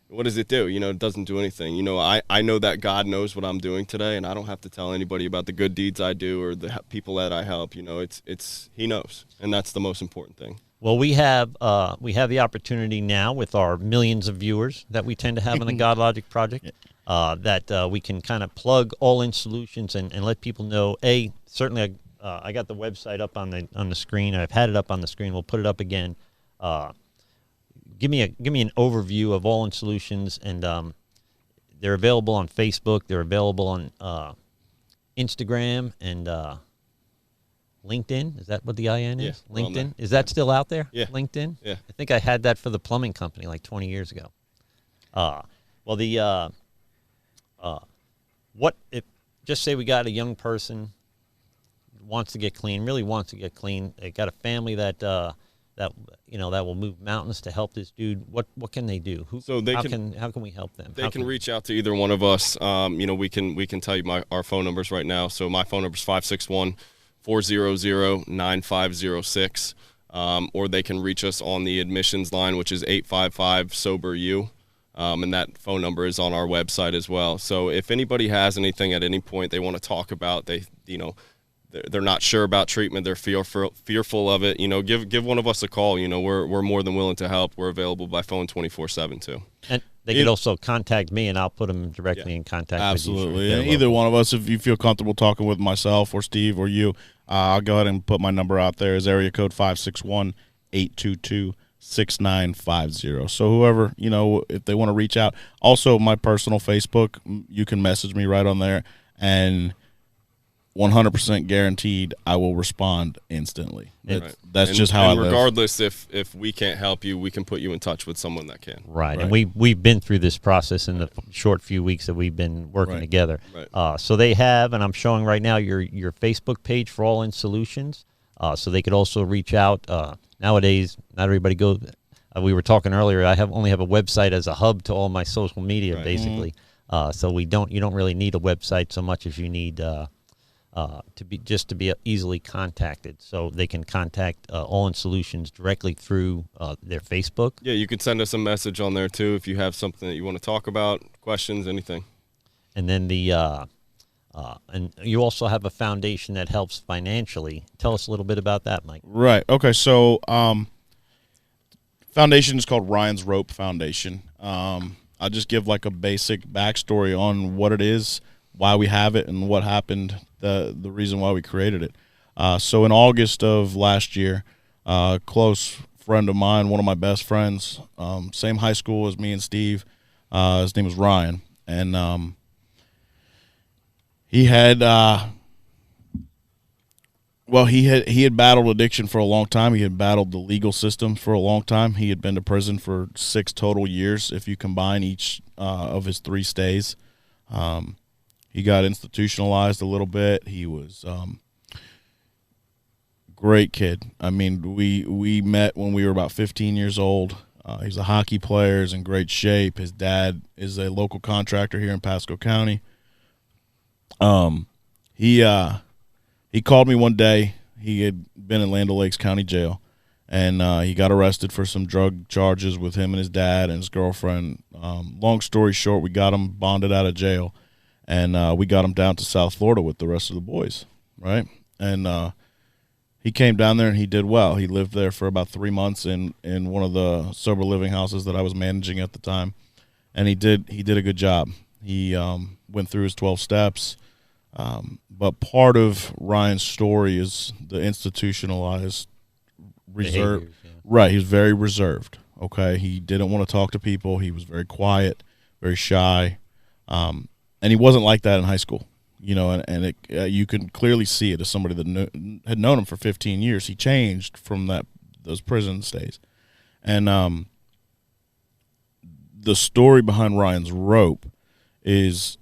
what does it do? It doesn't do anything. I know that God knows what I'm doing today, and I don't have to tell anybody about the good deeds I do or the people that I help. It's He knows, and that's the most important thing. Well, we have the opportunity now with our millions of viewers that we tend to have on the Godlogic Project, that we can kind of plug All In Solutions and let people know. Certainly, I got the website up on the screen. I've had it up on the screen. We'll put it up again. Give me an overview of All In Solutions, and they're available on Facebook. They're available on Instagram and LinkedIn. Is that what the IN is? Yeah, LinkedIn. Is that still out there? Yeah. LinkedIn. Yeah. I think I had that for the plumbing company like 20 years ago. What if? Just say we got a young person wants to get clean. Really wants to get clean. They got a family that will move mountains to help this dude. What can they do? How can we help them? They can reach out to either one of us. We can tell you our phone numbers right now. So my phone number is 561-400-9506. Or they can reach us on the admissions line, which is 855-SOBER-U. And that phone number is on our website as well. So if anybody has anything at any point they want to talk about, they're not sure about treatment, they're fearful of it, give one of us a call. We're more than willing to help. We're available by phone 24/7 too. And they could also contact me, and I'll put them directly in contact with you. Absolutely. And either one of us, if you feel comfortable talking with myself or Steve or you, I'll go ahead and put my number out there. Is area code 561-822-6950. So whoever, if they want to reach out. Also, my personal Facebook, you can message me right on there, and 100% guaranteed I will respond instantly. That's just how I live. Regardless if we can't help you, we can put you in touch with someone that can. Right. And we've been through this process in the short few weeks that we've been working together. Right. So they have, and I'm showing right now your Facebook page for All In Solutions. So they could also reach out. Nowadays, not everybody goes. We were talking earlier. I only have a website as a hub to all my social media, basically. So you don't really need a website so much as you need to be easily contacted. So they can contact All In Solutions directly through their Facebook. Yeah, you can send us a message on there too if you have something that you want to talk about, questions, anything. And then and you also have a foundation that helps financially. Tell us a little bit about that, Mike. Right. Okay. So, foundation is called Ryan's Rope Foundation. I'll just give like a basic backstory on what it is, why we have it, and what happened, the reason why we created it. So in August of last year, a close friend of mine, one of my best friends, same high school as me and Steve, his name was Ryan, and he had he had battled addiction for a long time. He had battled the legal system for a long time. He had been to prison for 6 total years if you combine each of his 3 stays. He got institutionalized a little bit. He was great kid. I mean, we met when we were about 15 years old. He's a hockey player. He's in great shape. His dad is a local contractor here in Pasco County. He called me one day. He had been in Land O'Lakes County Jail, and he got arrested for some drug charges with him and his dad and his girlfriend. Long story short, we got him bonded out of jail, and we got him down to South Florida with the rest of the boys, right? And he came down there and he did well. He lived there for about 3 months in one of the sober living houses that I was managing at the time, and he did a good job. He went through his 12 steps. But part of Ryan's story is the institutionalized reserve. Yeah. Right, he was very reserved. Okay, he didn't want to talk to people. He was very quiet, very shy, and he wasn't like that in high school. You know, and you can clearly see it as somebody that had known him for 15 years. He changed from those prison stays, and the story behind Ryan's rope is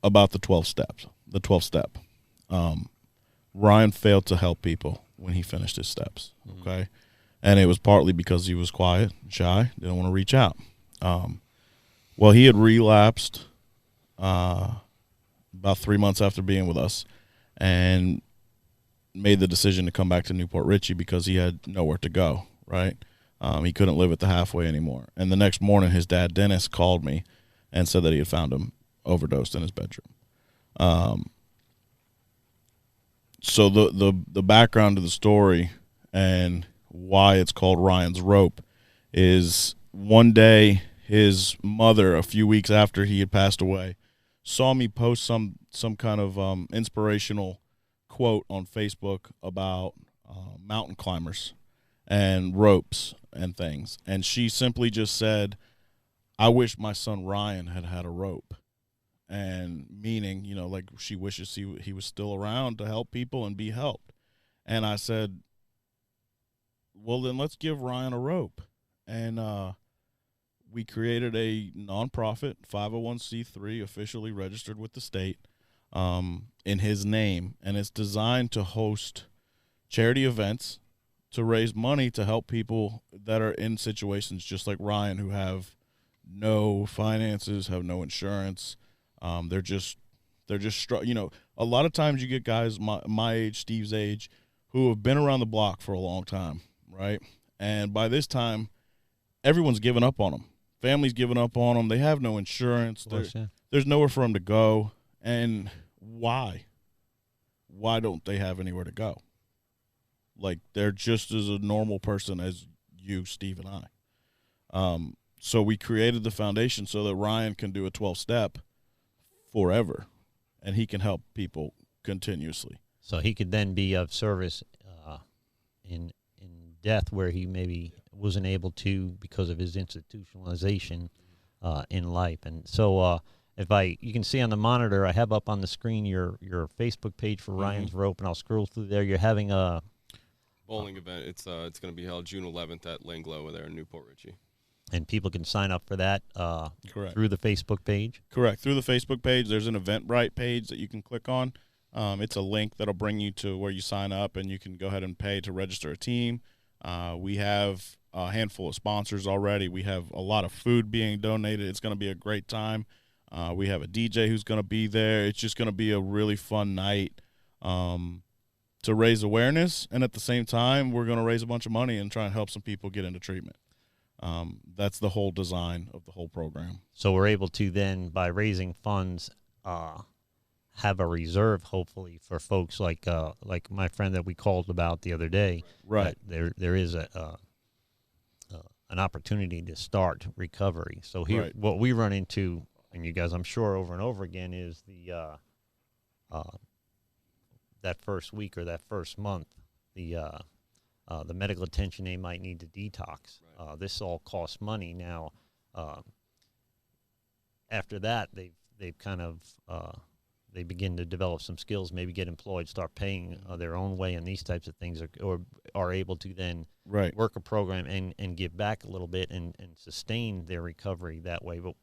about the 12 steps. The 12th step. Ryan failed to help people when he finished his steps, okay? And it was partly because he was quiet, shy, didn't want to reach out. Well, he had relapsed about 3 months after being with us and made the decision to come back to Newport Richey because he had nowhere to go, right? He couldn't live at the halfway anymore. And the next morning, his dad, Dennis, called me and said that he had found him overdosed in his bedroom. So the background of the story and why it's called Ryan's Rope is one day his mother, a few weeks after he had passed away, saw me post some kind of inspirational quote on Facebook about mountain climbers and ropes and things. And she simply just said, "I wish my son Ryan had had a rope." And meaning, you know, like she wishes he was still around to help people and be helped. And I said, well, then let's give Ryan a rope. And we created a nonprofit, 501c3, officially registered with the state, in his name. And it's designed to host charity events to raise money to help people that are in situations just like Ryan, who have no finances, have no insurance. They're just, you know, a lot of times you get guys my age, Steve's age, who have been around the block for a long time, right? And by this time, everyone's given up on them. Family's given up on them. They have no insurance. There's nowhere for them to go. And why? Why don't they have anywhere to go? Like, they're just as a normal person as you, Steve, and I. So we created the foundation so that Ryan can do a 12-step forever, and he can help people continuously. So he could then be of service in death where he maybe wasn't able to because of his institutionalization in life. And so you can see on the monitor, I have up on the screen your Facebook page for Ryan's Rope, and I'll scroll through there. You're having a bowling event. It's going to be held June 11th at Langlo over there in Newport Richey. And people can sign up for that Correct. Through the Facebook page? Correct. Through the Facebook page, there's an Eventbrite page that you can click on. It's a link that'll bring you to where you sign up, and you can go ahead and pay to register a team. We have a handful of sponsors already. We have a lot of food being donated. It's going to be a great time. We have a DJ who's going to be there. It's just going to be a really fun night to raise awareness, and at the same time, we're going to raise a bunch of money and try and help some people get into treatment. That's the whole design of the whole program. So we're able to then, by raising funds, have a reserve, hopefully, for folks like my friend that we called about the other day. Right. There is an opportunity to start recovery. So here, what we run into, and you guys, I'm sure, over and over again, is the that first week or that first month, the medical attention they might need to detox. This all costs money. Now, after that, they've kind of they begin to develop some skills, maybe get employed, start paying their own way, and these types of things, or are able to then work a program and give back a little bit and sustain their recovery that way. But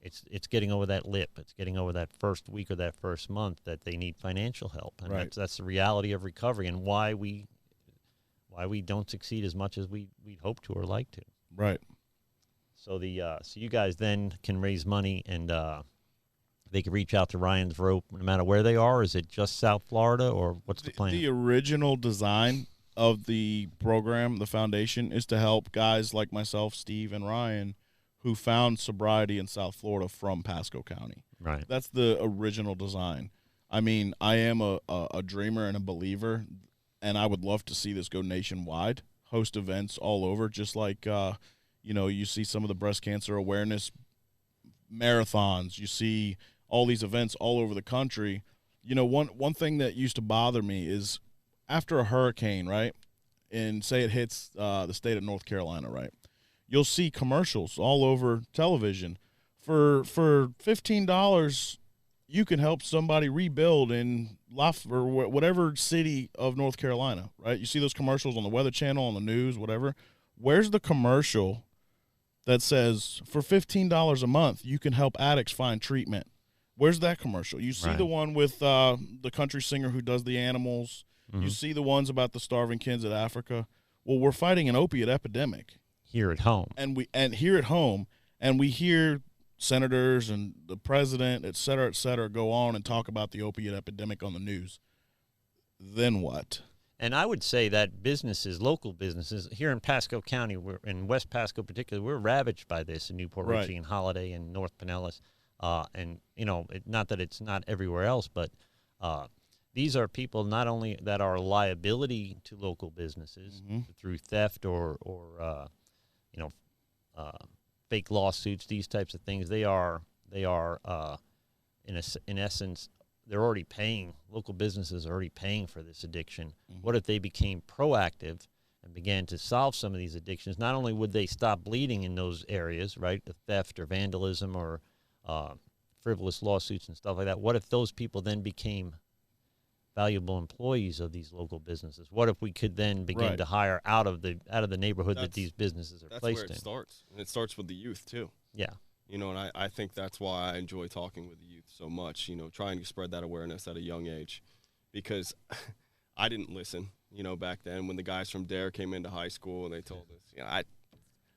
it's getting over that lip. It's getting over that first week or that first month that they need financial help, and that's the reality of recovery and why we don't succeed as much as we'd hope to or like to. Right. So so you guys then can raise money, and they can reach out to Ryan's Rope no matter where they are. Is it just South Florida, or what's the plan? The original design of the program, the foundation, is to help guys like myself, Steve, and Ryan, who found sobriety in South Florida from Pasco County. Right. That's the original design. I mean, I am a dreamer and a believer, and I would love to see this go nationwide, host events all over, just like, you see some of the breast cancer awareness marathons. You see all these events all over the country. One thing that used to bother me is after a hurricane, right, and say it hits the state of North Carolina, right, you'll see commercials all over television. For $15, you can help somebody rebuild in or whatever city of North Carolina, right? You see those commercials on the Weather Channel, on the news, whatever. Where's the commercial that says for $15 a month you can help addicts find treatment? Where's that commercial? You see the one with the country singer who does the animals. Mm-hmm. You see the ones about the starving kids in Africa. Well, we're fighting an opiate epidemic here at home, and we hear senators and the president, et cetera, go on and talk about the opiate epidemic on the news. Then what? And I would say that businesses, local businesses here in Pasco County, in West Pasco particularly, we're ravaged by this in Newport Richey and Holiday and North Pinellas. And, not that it's not everywhere else, but these are people not only that are a liability to local businesses through theft or fake lawsuits, these types of things. They are in essence, they're already paying. Local businesses are already paying for this addiction. Mm-hmm. What if they became proactive and began to solve some of these addictions? Not only would they stop bleeding in those areas, right, the theft or vandalism or frivolous lawsuits and stuff like that. What if those people then became valuable employees of these local businesses? What if we could then begin to hire out of the neighborhood that these businesses are placed in? That's where it starts, and it starts with the youth too. Yeah. And I think that's why I enjoy talking with the youth so much, trying to spread that awareness at a young age, because I didn't listen, back then when the guys from DARE came into high school and they told us,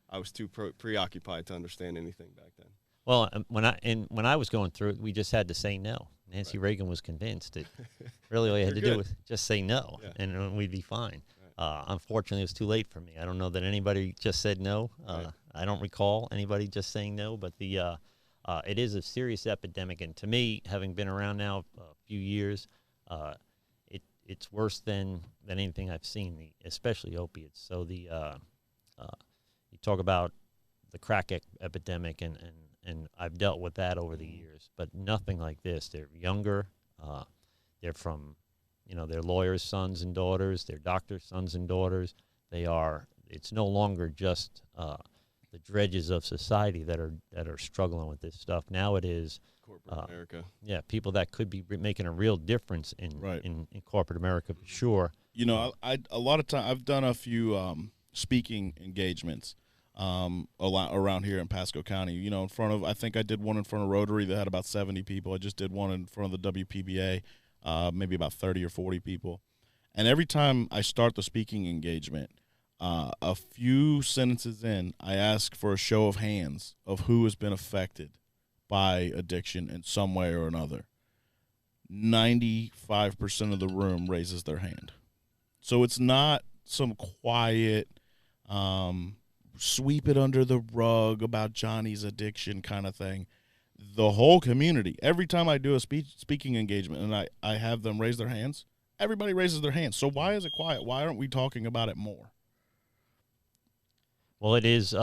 I was too preoccupied to understand anything back then. Well, when I was going through it, we just had to say no. Nancy Reagan was convinced that really all you had to do was just say no, and we'd be fine. Right. Unfortunately, it was too late for me. I don't know that anybody just said no. I don't recall anybody just saying no, but it is a serious epidemic. And to me, having been around now a few years, it's worse than anything I've seen, especially opiates. So you talk about the crack epidemic, and I've dealt with that over the years, but nothing like this. They're younger. They're from, they're lawyers' sons and daughters. They're doctors' sons and daughters. It's no longer just the dredges of society that are struggling with this stuff. Now it is corporate America. Yeah, people that could be making a real difference in corporate America, for sure. A lot of time I've done a few speaking engagements a lot around here in Pasco County. In front of, I think I did one in front of Rotary that had about 70 people. I just did one in front of the WPBA, maybe about 30 or 40 people. And every time I start the speaking engagement, a few sentences in, I ask for a show of hands of who has been affected by addiction in some way or another, 95% of the room raises their hand. So it's not some quiet, sweep it under the rug about Johnny's addiction kind of thing. The whole community, every time I do a speaking engagement and I have them raise their hands, everybody raises their hands. So why is it quiet? Why aren't we talking about it more? Well, it is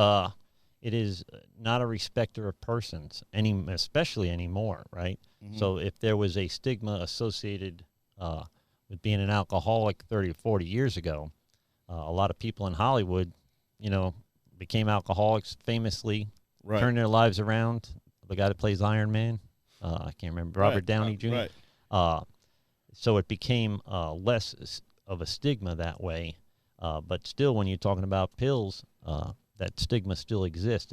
not a respecter of persons, especially anymore, right? Mm-hmm. So if there was a stigma associated with being an alcoholic 30 or 40 years ago, a lot of people in Hollywood, became alcoholics famously, turned their lives around. The guy that plays Iron Man, I can't remember, Robert Downey Jr. Right. So it became less of a stigma that way. But still, when you're talking about pills, that stigma still exists.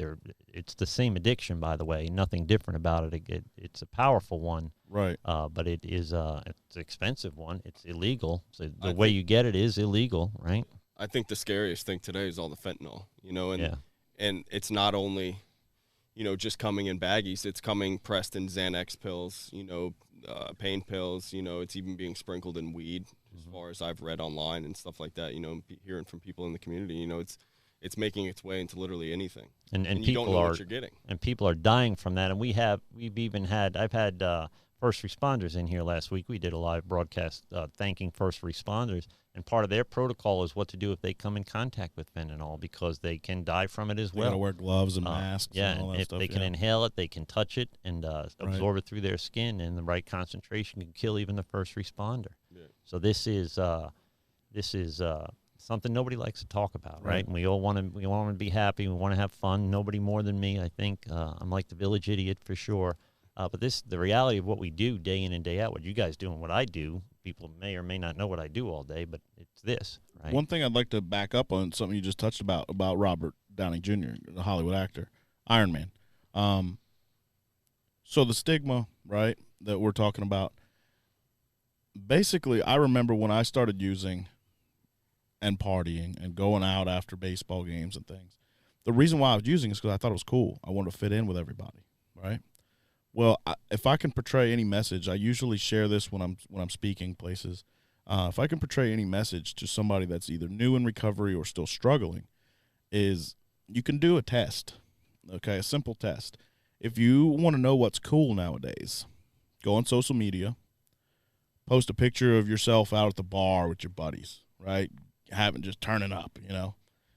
It's the same addiction, by the way, nothing different about it. It's a powerful one, right? But it's an expensive one. It's illegal. So the way you get it is illegal, right? I think the scariest thing today is all the fentanyl, and it's not only, just coming in baggies. It's coming pressed in Xanax pills, pain pills. It's even being sprinkled in weed, as far as I've read online and stuff like that. Hearing from people in the community, it's making its way into literally anything, and you people don't know what you're getting. And people are dying from that. And I've had first responders in here last week. We did a live broadcast thanking first responders. And part of their protocol is what to do if they come in contact with fentanyl, because they can die from it as well. They got to wear gloves and masks. And all that if stuff. They can inhale it, they can touch it and absorb it through their skin, and the right concentration can kill even the first responder. Yeah. So this is something nobody likes to talk about, right? And we all want to be happy. We want to have fun. Nobody more than me, I think. I'm like the village idiot for sure. But the reality of what we do day in and day out, what you guys do and what I do, people may or may not know what I do all day, but it's this, right? One thing I'd like to back up on, something you just touched about Robert Downey Jr., the Hollywood actor, Iron Man. So the stigma, right, that we're talking about, basically I remember when I started using and partying and going out after baseball games and things, the reason why I was using is because I thought it was cool. I wanted to fit in with everybody, right? Well, if I can portray any message, I usually share this when I'm speaking places. If I can portray any message to somebody that's either new in recovery or still struggling, is you can do a test, okay, a simple test. If you want to know what's cool nowadays, go on social media, post a picture of yourself out at the bar with your buddies, right? Just turning up,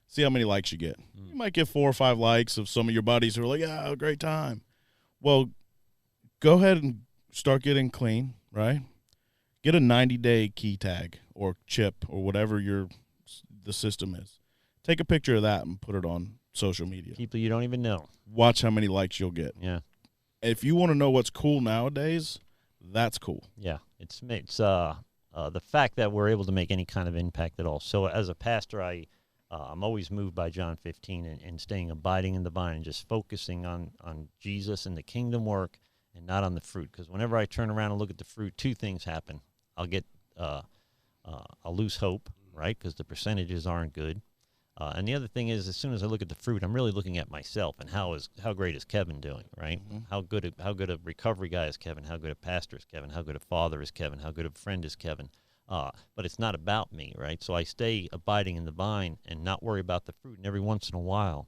See how many likes you get. You might get 4 or 5 likes of some of your buddies who are like, yeah, great time. Well, go ahead and start getting clean, right? Get a 90-day key tag or chip or whatever the system is. Take a picture of that and put it on social media. People you don't even know. Watch how many likes you'll get. Yeah. If you want to know what's cool nowadays, that's cool. Yeah. It's the fact that we're able to make any kind of impact at all. So as a pastor, I'm always moved by John 15 and staying abiding in the vine and just focusing on Jesus and the kingdom work, and not on the fruit. Because whenever I turn around and look at the fruit, 2 things happen. I'll lose hope, right, because the percentages aren't good. And the other thing is, as soon as I look at the fruit, I'm really looking at myself and how great is Kevin doing, right? Mm-hmm. How good a recovery guy is Kevin? How good a pastor is Kevin? How good a father is Kevin? How good a friend is Kevin? But it's not about me, right? So I stay abiding in the vine and not worry about the fruit. And every once in a while,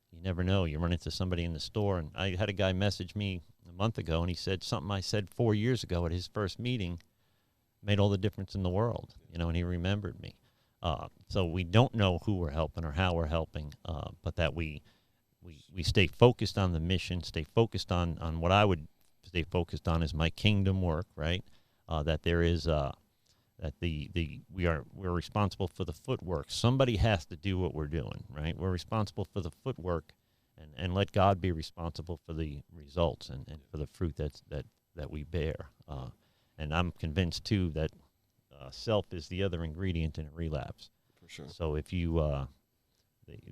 you never know, you run into somebody in the store. And I had a guy message me a month ago, and he said something I said 4 years ago at his first meeting made all the difference in the world, and he remembered me. So we don't know who we're helping or how we're helping, but that we stay focused on the mission, stay focused on what I would stay focused on is my kingdom work, right? That there is that we're responsible for the footwork. Somebody has to do what we're doing, right? We're responsible for the footwork, and let God be responsible for the results and for the fruit that we bear. And I'm convinced too that self is the other ingredient in a relapse. For sure. So if you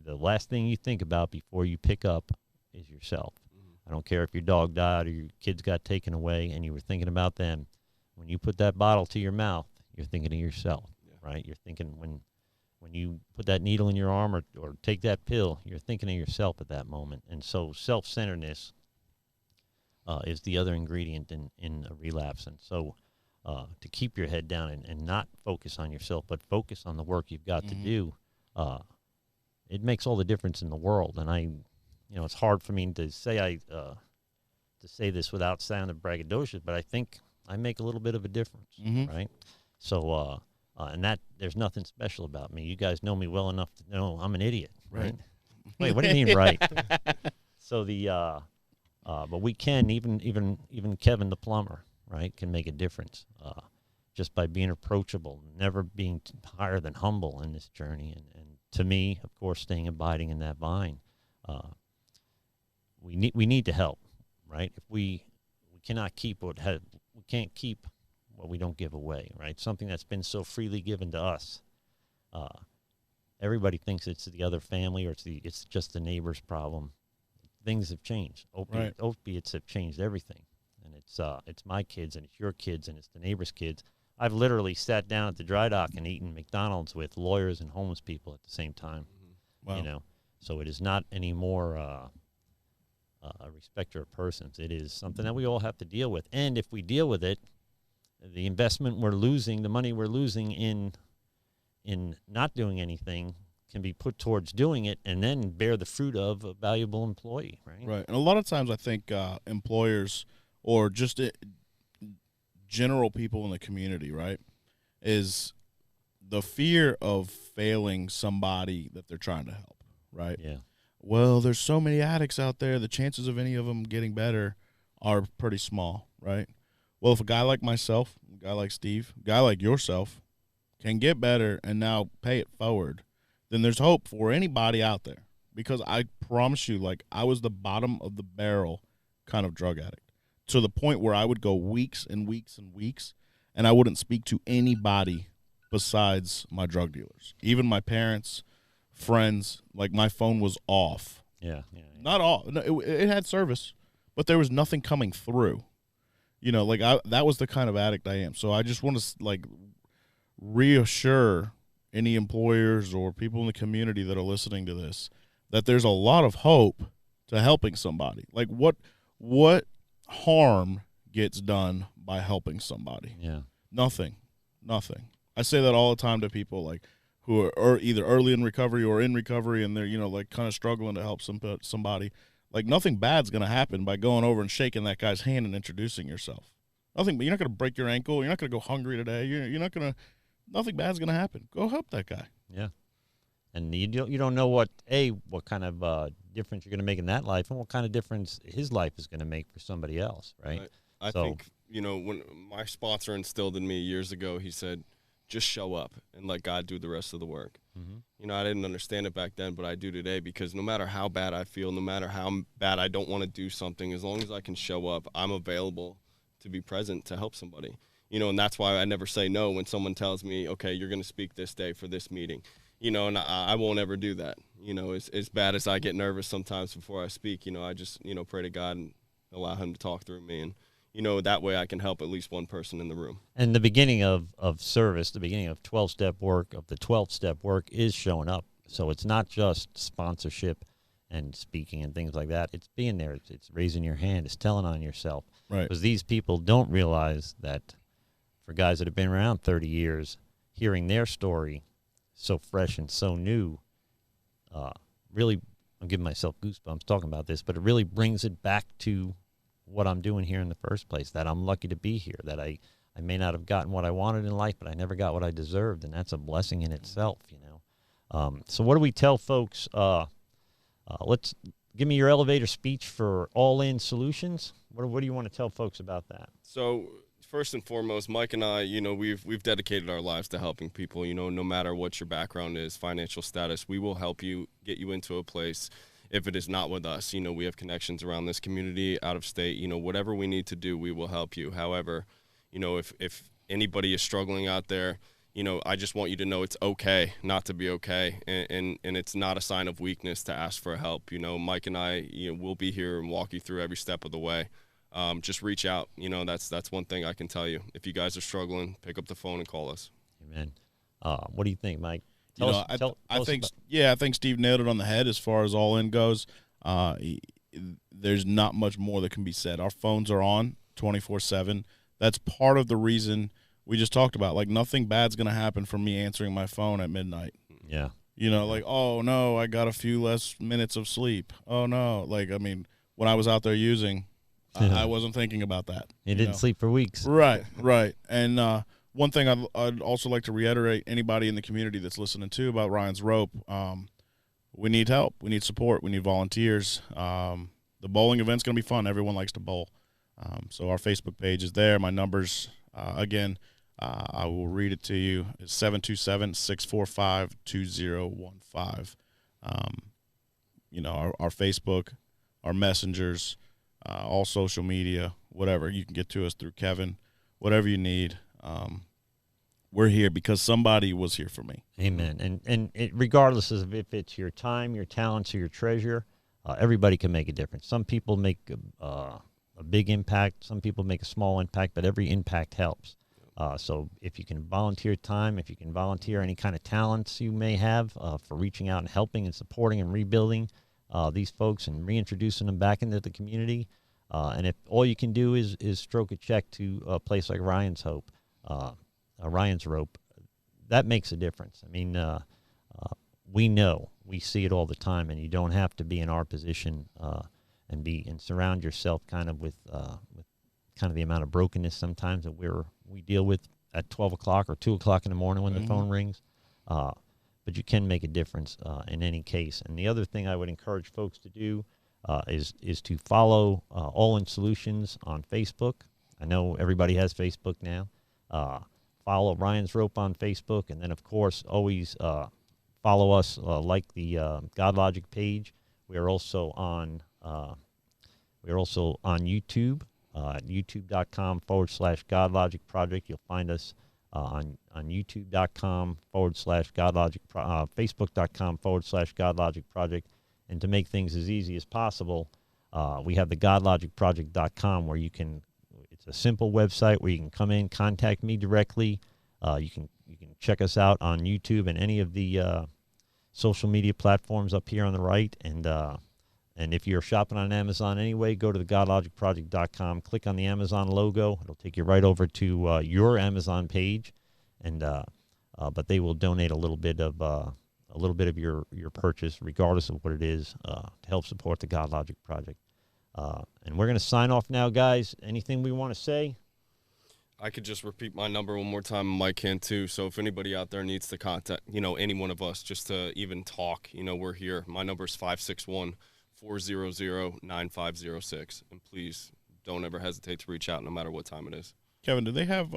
the last thing you think about before you pick up is yourself. Mm-hmm. I don't care if your dog died or your kids got taken away and you were thinking about them. When you put that bottle to your mouth, you're thinking of yourself, right? You're thinking when you put that needle in your arm or take that pill, you're thinking of yourself at that moment. And so self-centeredness is the other ingredient in a relapse. And so to keep your head down and not focus on yourself, but focus on the work you've got to do, it makes all the difference in the world. And it's hard for me to say to say this without sounding braggadocious, but I think I make a little bit of a difference, right? So, and that there's nothing special about me. You guys know me well enough to know I'm an idiot, right? Wait, what do you mean, right? So but we can even Kevin the plumber, right, can make a difference just by being approachable, never being higher than humble in this journey, and to me, of course, staying abiding in that vine. We need to help, right? If we cannot keep we can't keep what we don't give away, right? Something that's been so freely given to us. Everybody thinks it's the other family or it's just the neighbor's problem. Things have changed. Opiates have changed everything, and it's my kids and it's your kids and it's the neighbor's kids. I've literally sat down at the dry dock and eaten McDonald's with lawyers and homeless people at the same time. Wow. So it is not anymore a respecter of persons. It is something that we all have to deal with, and if we deal with it, the investment we're losing, the money we're losing in not doing anything, can be put towards doing it and then bear the fruit of a valuable employee, right? Right. And a lot of times I think employers or just general people in the community, right, is the fear of failing somebody that they're trying to help, right? Yeah. Well, there's so many addicts out there, the chances of any of them getting better are pretty small, right? Well, if a guy like myself, a guy like Steve, a guy like yourself can get better and now pay it forward, then there's hope for anybody out there. Because I promise you, like, I was the bottom of the barrel kind of drug addict to the point where I would go weeks and weeks and weeks and I wouldn't speak to anybody besides my drug dealers. Even my parents, friends, like my phone was off. Yeah. Not all. No, it had service, but there was nothing coming through. Like that was the kind of addict I am. So I just want to like reassure any employers or people in the community that are listening to this that there's a lot of hope to helping somebody. Like what harm gets done by helping somebody? Yeah. Nothing. I say that all the time to people like who are either early in recovery or in recovery and they're, like kind of struggling to help somebody. Like nothing bad's going to happen by going over and shaking that guy's hand and introducing yourself. Nothing, but you're not going to break your ankle. You're not going to go hungry today. You're not going to, nothing bad's going to happen. Go help that guy. Yeah. And you don't know what kind of difference you're going to make in that life and what kind of difference his life is going to make for somebody else, right? I think, when my sponsor instilled in me years ago, he said, just show up and let God do the rest of the work. Mm-hmm. I didn't understand it back then, but I do today because no matter how bad I feel, no matter how bad I don't want to do something, as long as I can show up, I'm available to be present to help somebody. And that's why I never say no when someone tells me, okay, you're going to speak this day for this meeting. And I won't ever do that. As bad as I get nervous sometimes before I speak, I just, pray to God and allow him to talk through me. And, that way I can help at least one person in the room. And the beginning of service, the beginning of 12-step work, of the 12-step work is showing up. So it's not just sponsorship and speaking and things like that. It's being there. It's raising your hand. It's telling on yourself. Right. Because these people don't realize that for guys that have been around 30 years, hearing their story so fresh and so new, really, I'm giving myself goosebumps talking about this, but it really brings it back to what I'm doing here in the first place, that I'm lucky to be here, that I may not have gotten what I wanted in life, but I never got what I deserved, and that's a blessing in itself, So what do we tell folks? Let's give me your elevator speech for All-In Solutions. What do you want to tell folks about that? So first and foremost, Mike and I, we've dedicated our lives to helping people, no matter what your background is, financial status, we will help you, get you into a place. If it is not with us, we have connections around this community, out of state, whatever we need to do, we will help you. However, if anybody is struggling out there, I just want you to know it's okay not to be okay. And it's not a sign of weakness to ask for help. Mike and I, we'll be here and walk you through every step of the way. Just reach out. That's one thing I can tell you. If you guys are struggling, pick up the phone and call us. Amen. What do you think, Mike? I think Steve nailed it on the head as far as All In goes. there's not much more that can be said. Our phones are on 24/7. That's part of the reason we just talked about. Like, nothing bad's going to happen from me answering my phone at midnight. Yeah. You know, like, oh, no, I got a few less minutes of sleep. Oh, no. Like, I mean, when I was out there using, I wasn't thinking about that. You didn't sleep for weeks. Right. And one thing I'd also like to reiterate, anybody in the community that's listening to about Ryan's Rope, we need help. We need support. We need volunteers. The bowling event's going to be fun. Everyone likes to bowl. So our Facebook page is there. My numbers, again, I will read it to you. It's 727-645-2015. You know, our Facebook, our messengers, all social media, whatever. You can get to us through Kevin, whatever you need. We're here because somebody was here for me. Amen. And regardless of if it's your time, your talents, or your treasure, everybody can make a difference. Some people make a big impact. Some people make a small impact, but every impact helps. So if you can volunteer time, if you can volunteer any kind of talents you may have for reaching out and helping and supporting and rebuilding these folks and reintroducing them back into the community, and if all you can do is stroke a check to a place like Ryan's Rope, that makes a difference. I mean, we know, we see it all the time, and you don't have to be in our position and surround yourself kind of with kind of the amount of brokenness sometimes that we deal with at 12 o'clock or 2 o'clock in the morning when the phone rings. But you can make a difference in any case. And the other thing I would encourage folks to do is to follow All In Solutions on Facebook. I know everybody has Facebook now. Follow Ryan's Rope on Facebook, and then of course always follow us like the Godlogic page. We are also on YouTube at youtube.com/Godlogic Project. You'll find us on youtube.com/Godlogic, facebook.com/Godlogic Project. And to make things as easy as possible, we have the godlogicproject.com where you can. It's a simple website where you can come in, contact me directly. You can check us out on YouTube and any of the social media platforms up here on the right. And if you're shopping on Amazon anyway, go to the godlogicproject.com, click on the Amazon logo. It'll take you right over to your Amazon page, and but they will donate a little bit of your purchase, regardless of what it is, to help support the Godlogic Project. And we're going to sign off now, guys. Anything we want to say? I could just repeat my number one more time, and Mike can too. So if anybody out there needs to contact, any one of us just to even talk, we're here. My number is 561-400-9506. And please don't ever hesitate to reach out no matter what time it is. Kevin, do they have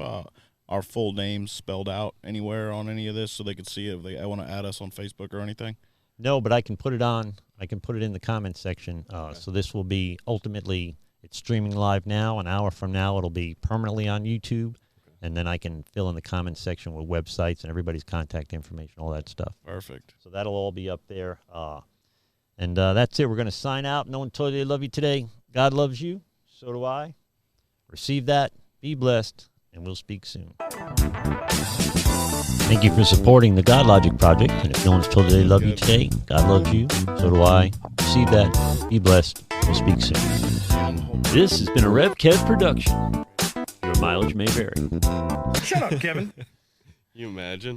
our full names spelled out anywhere on any of this so they could see it if they want to add us on Facebook or anything? No, but I can put it on. I can put it in the comments section. Okay. So this will be ultimately, it's streaming live now. An hour from now, it'll be permanently on YouTube. Okay. And then I can fill in the comments section with websites and everybody's contact information, all that stuff. Perfect. So that'll all be up there. And that's it. We're going to sign out. No one told you they love you today. God loves you. So do I. Receive that. Be blessed. And we'll speak soon. Thank you for supporting the Godlogic Project. And if no one's told you they love you today, God loves you. So do I. Receive that. Be blessed. We'll speak soon. This has been a Rev Kev production. Your mileage may vary. Shut up, Kevin. You imagine?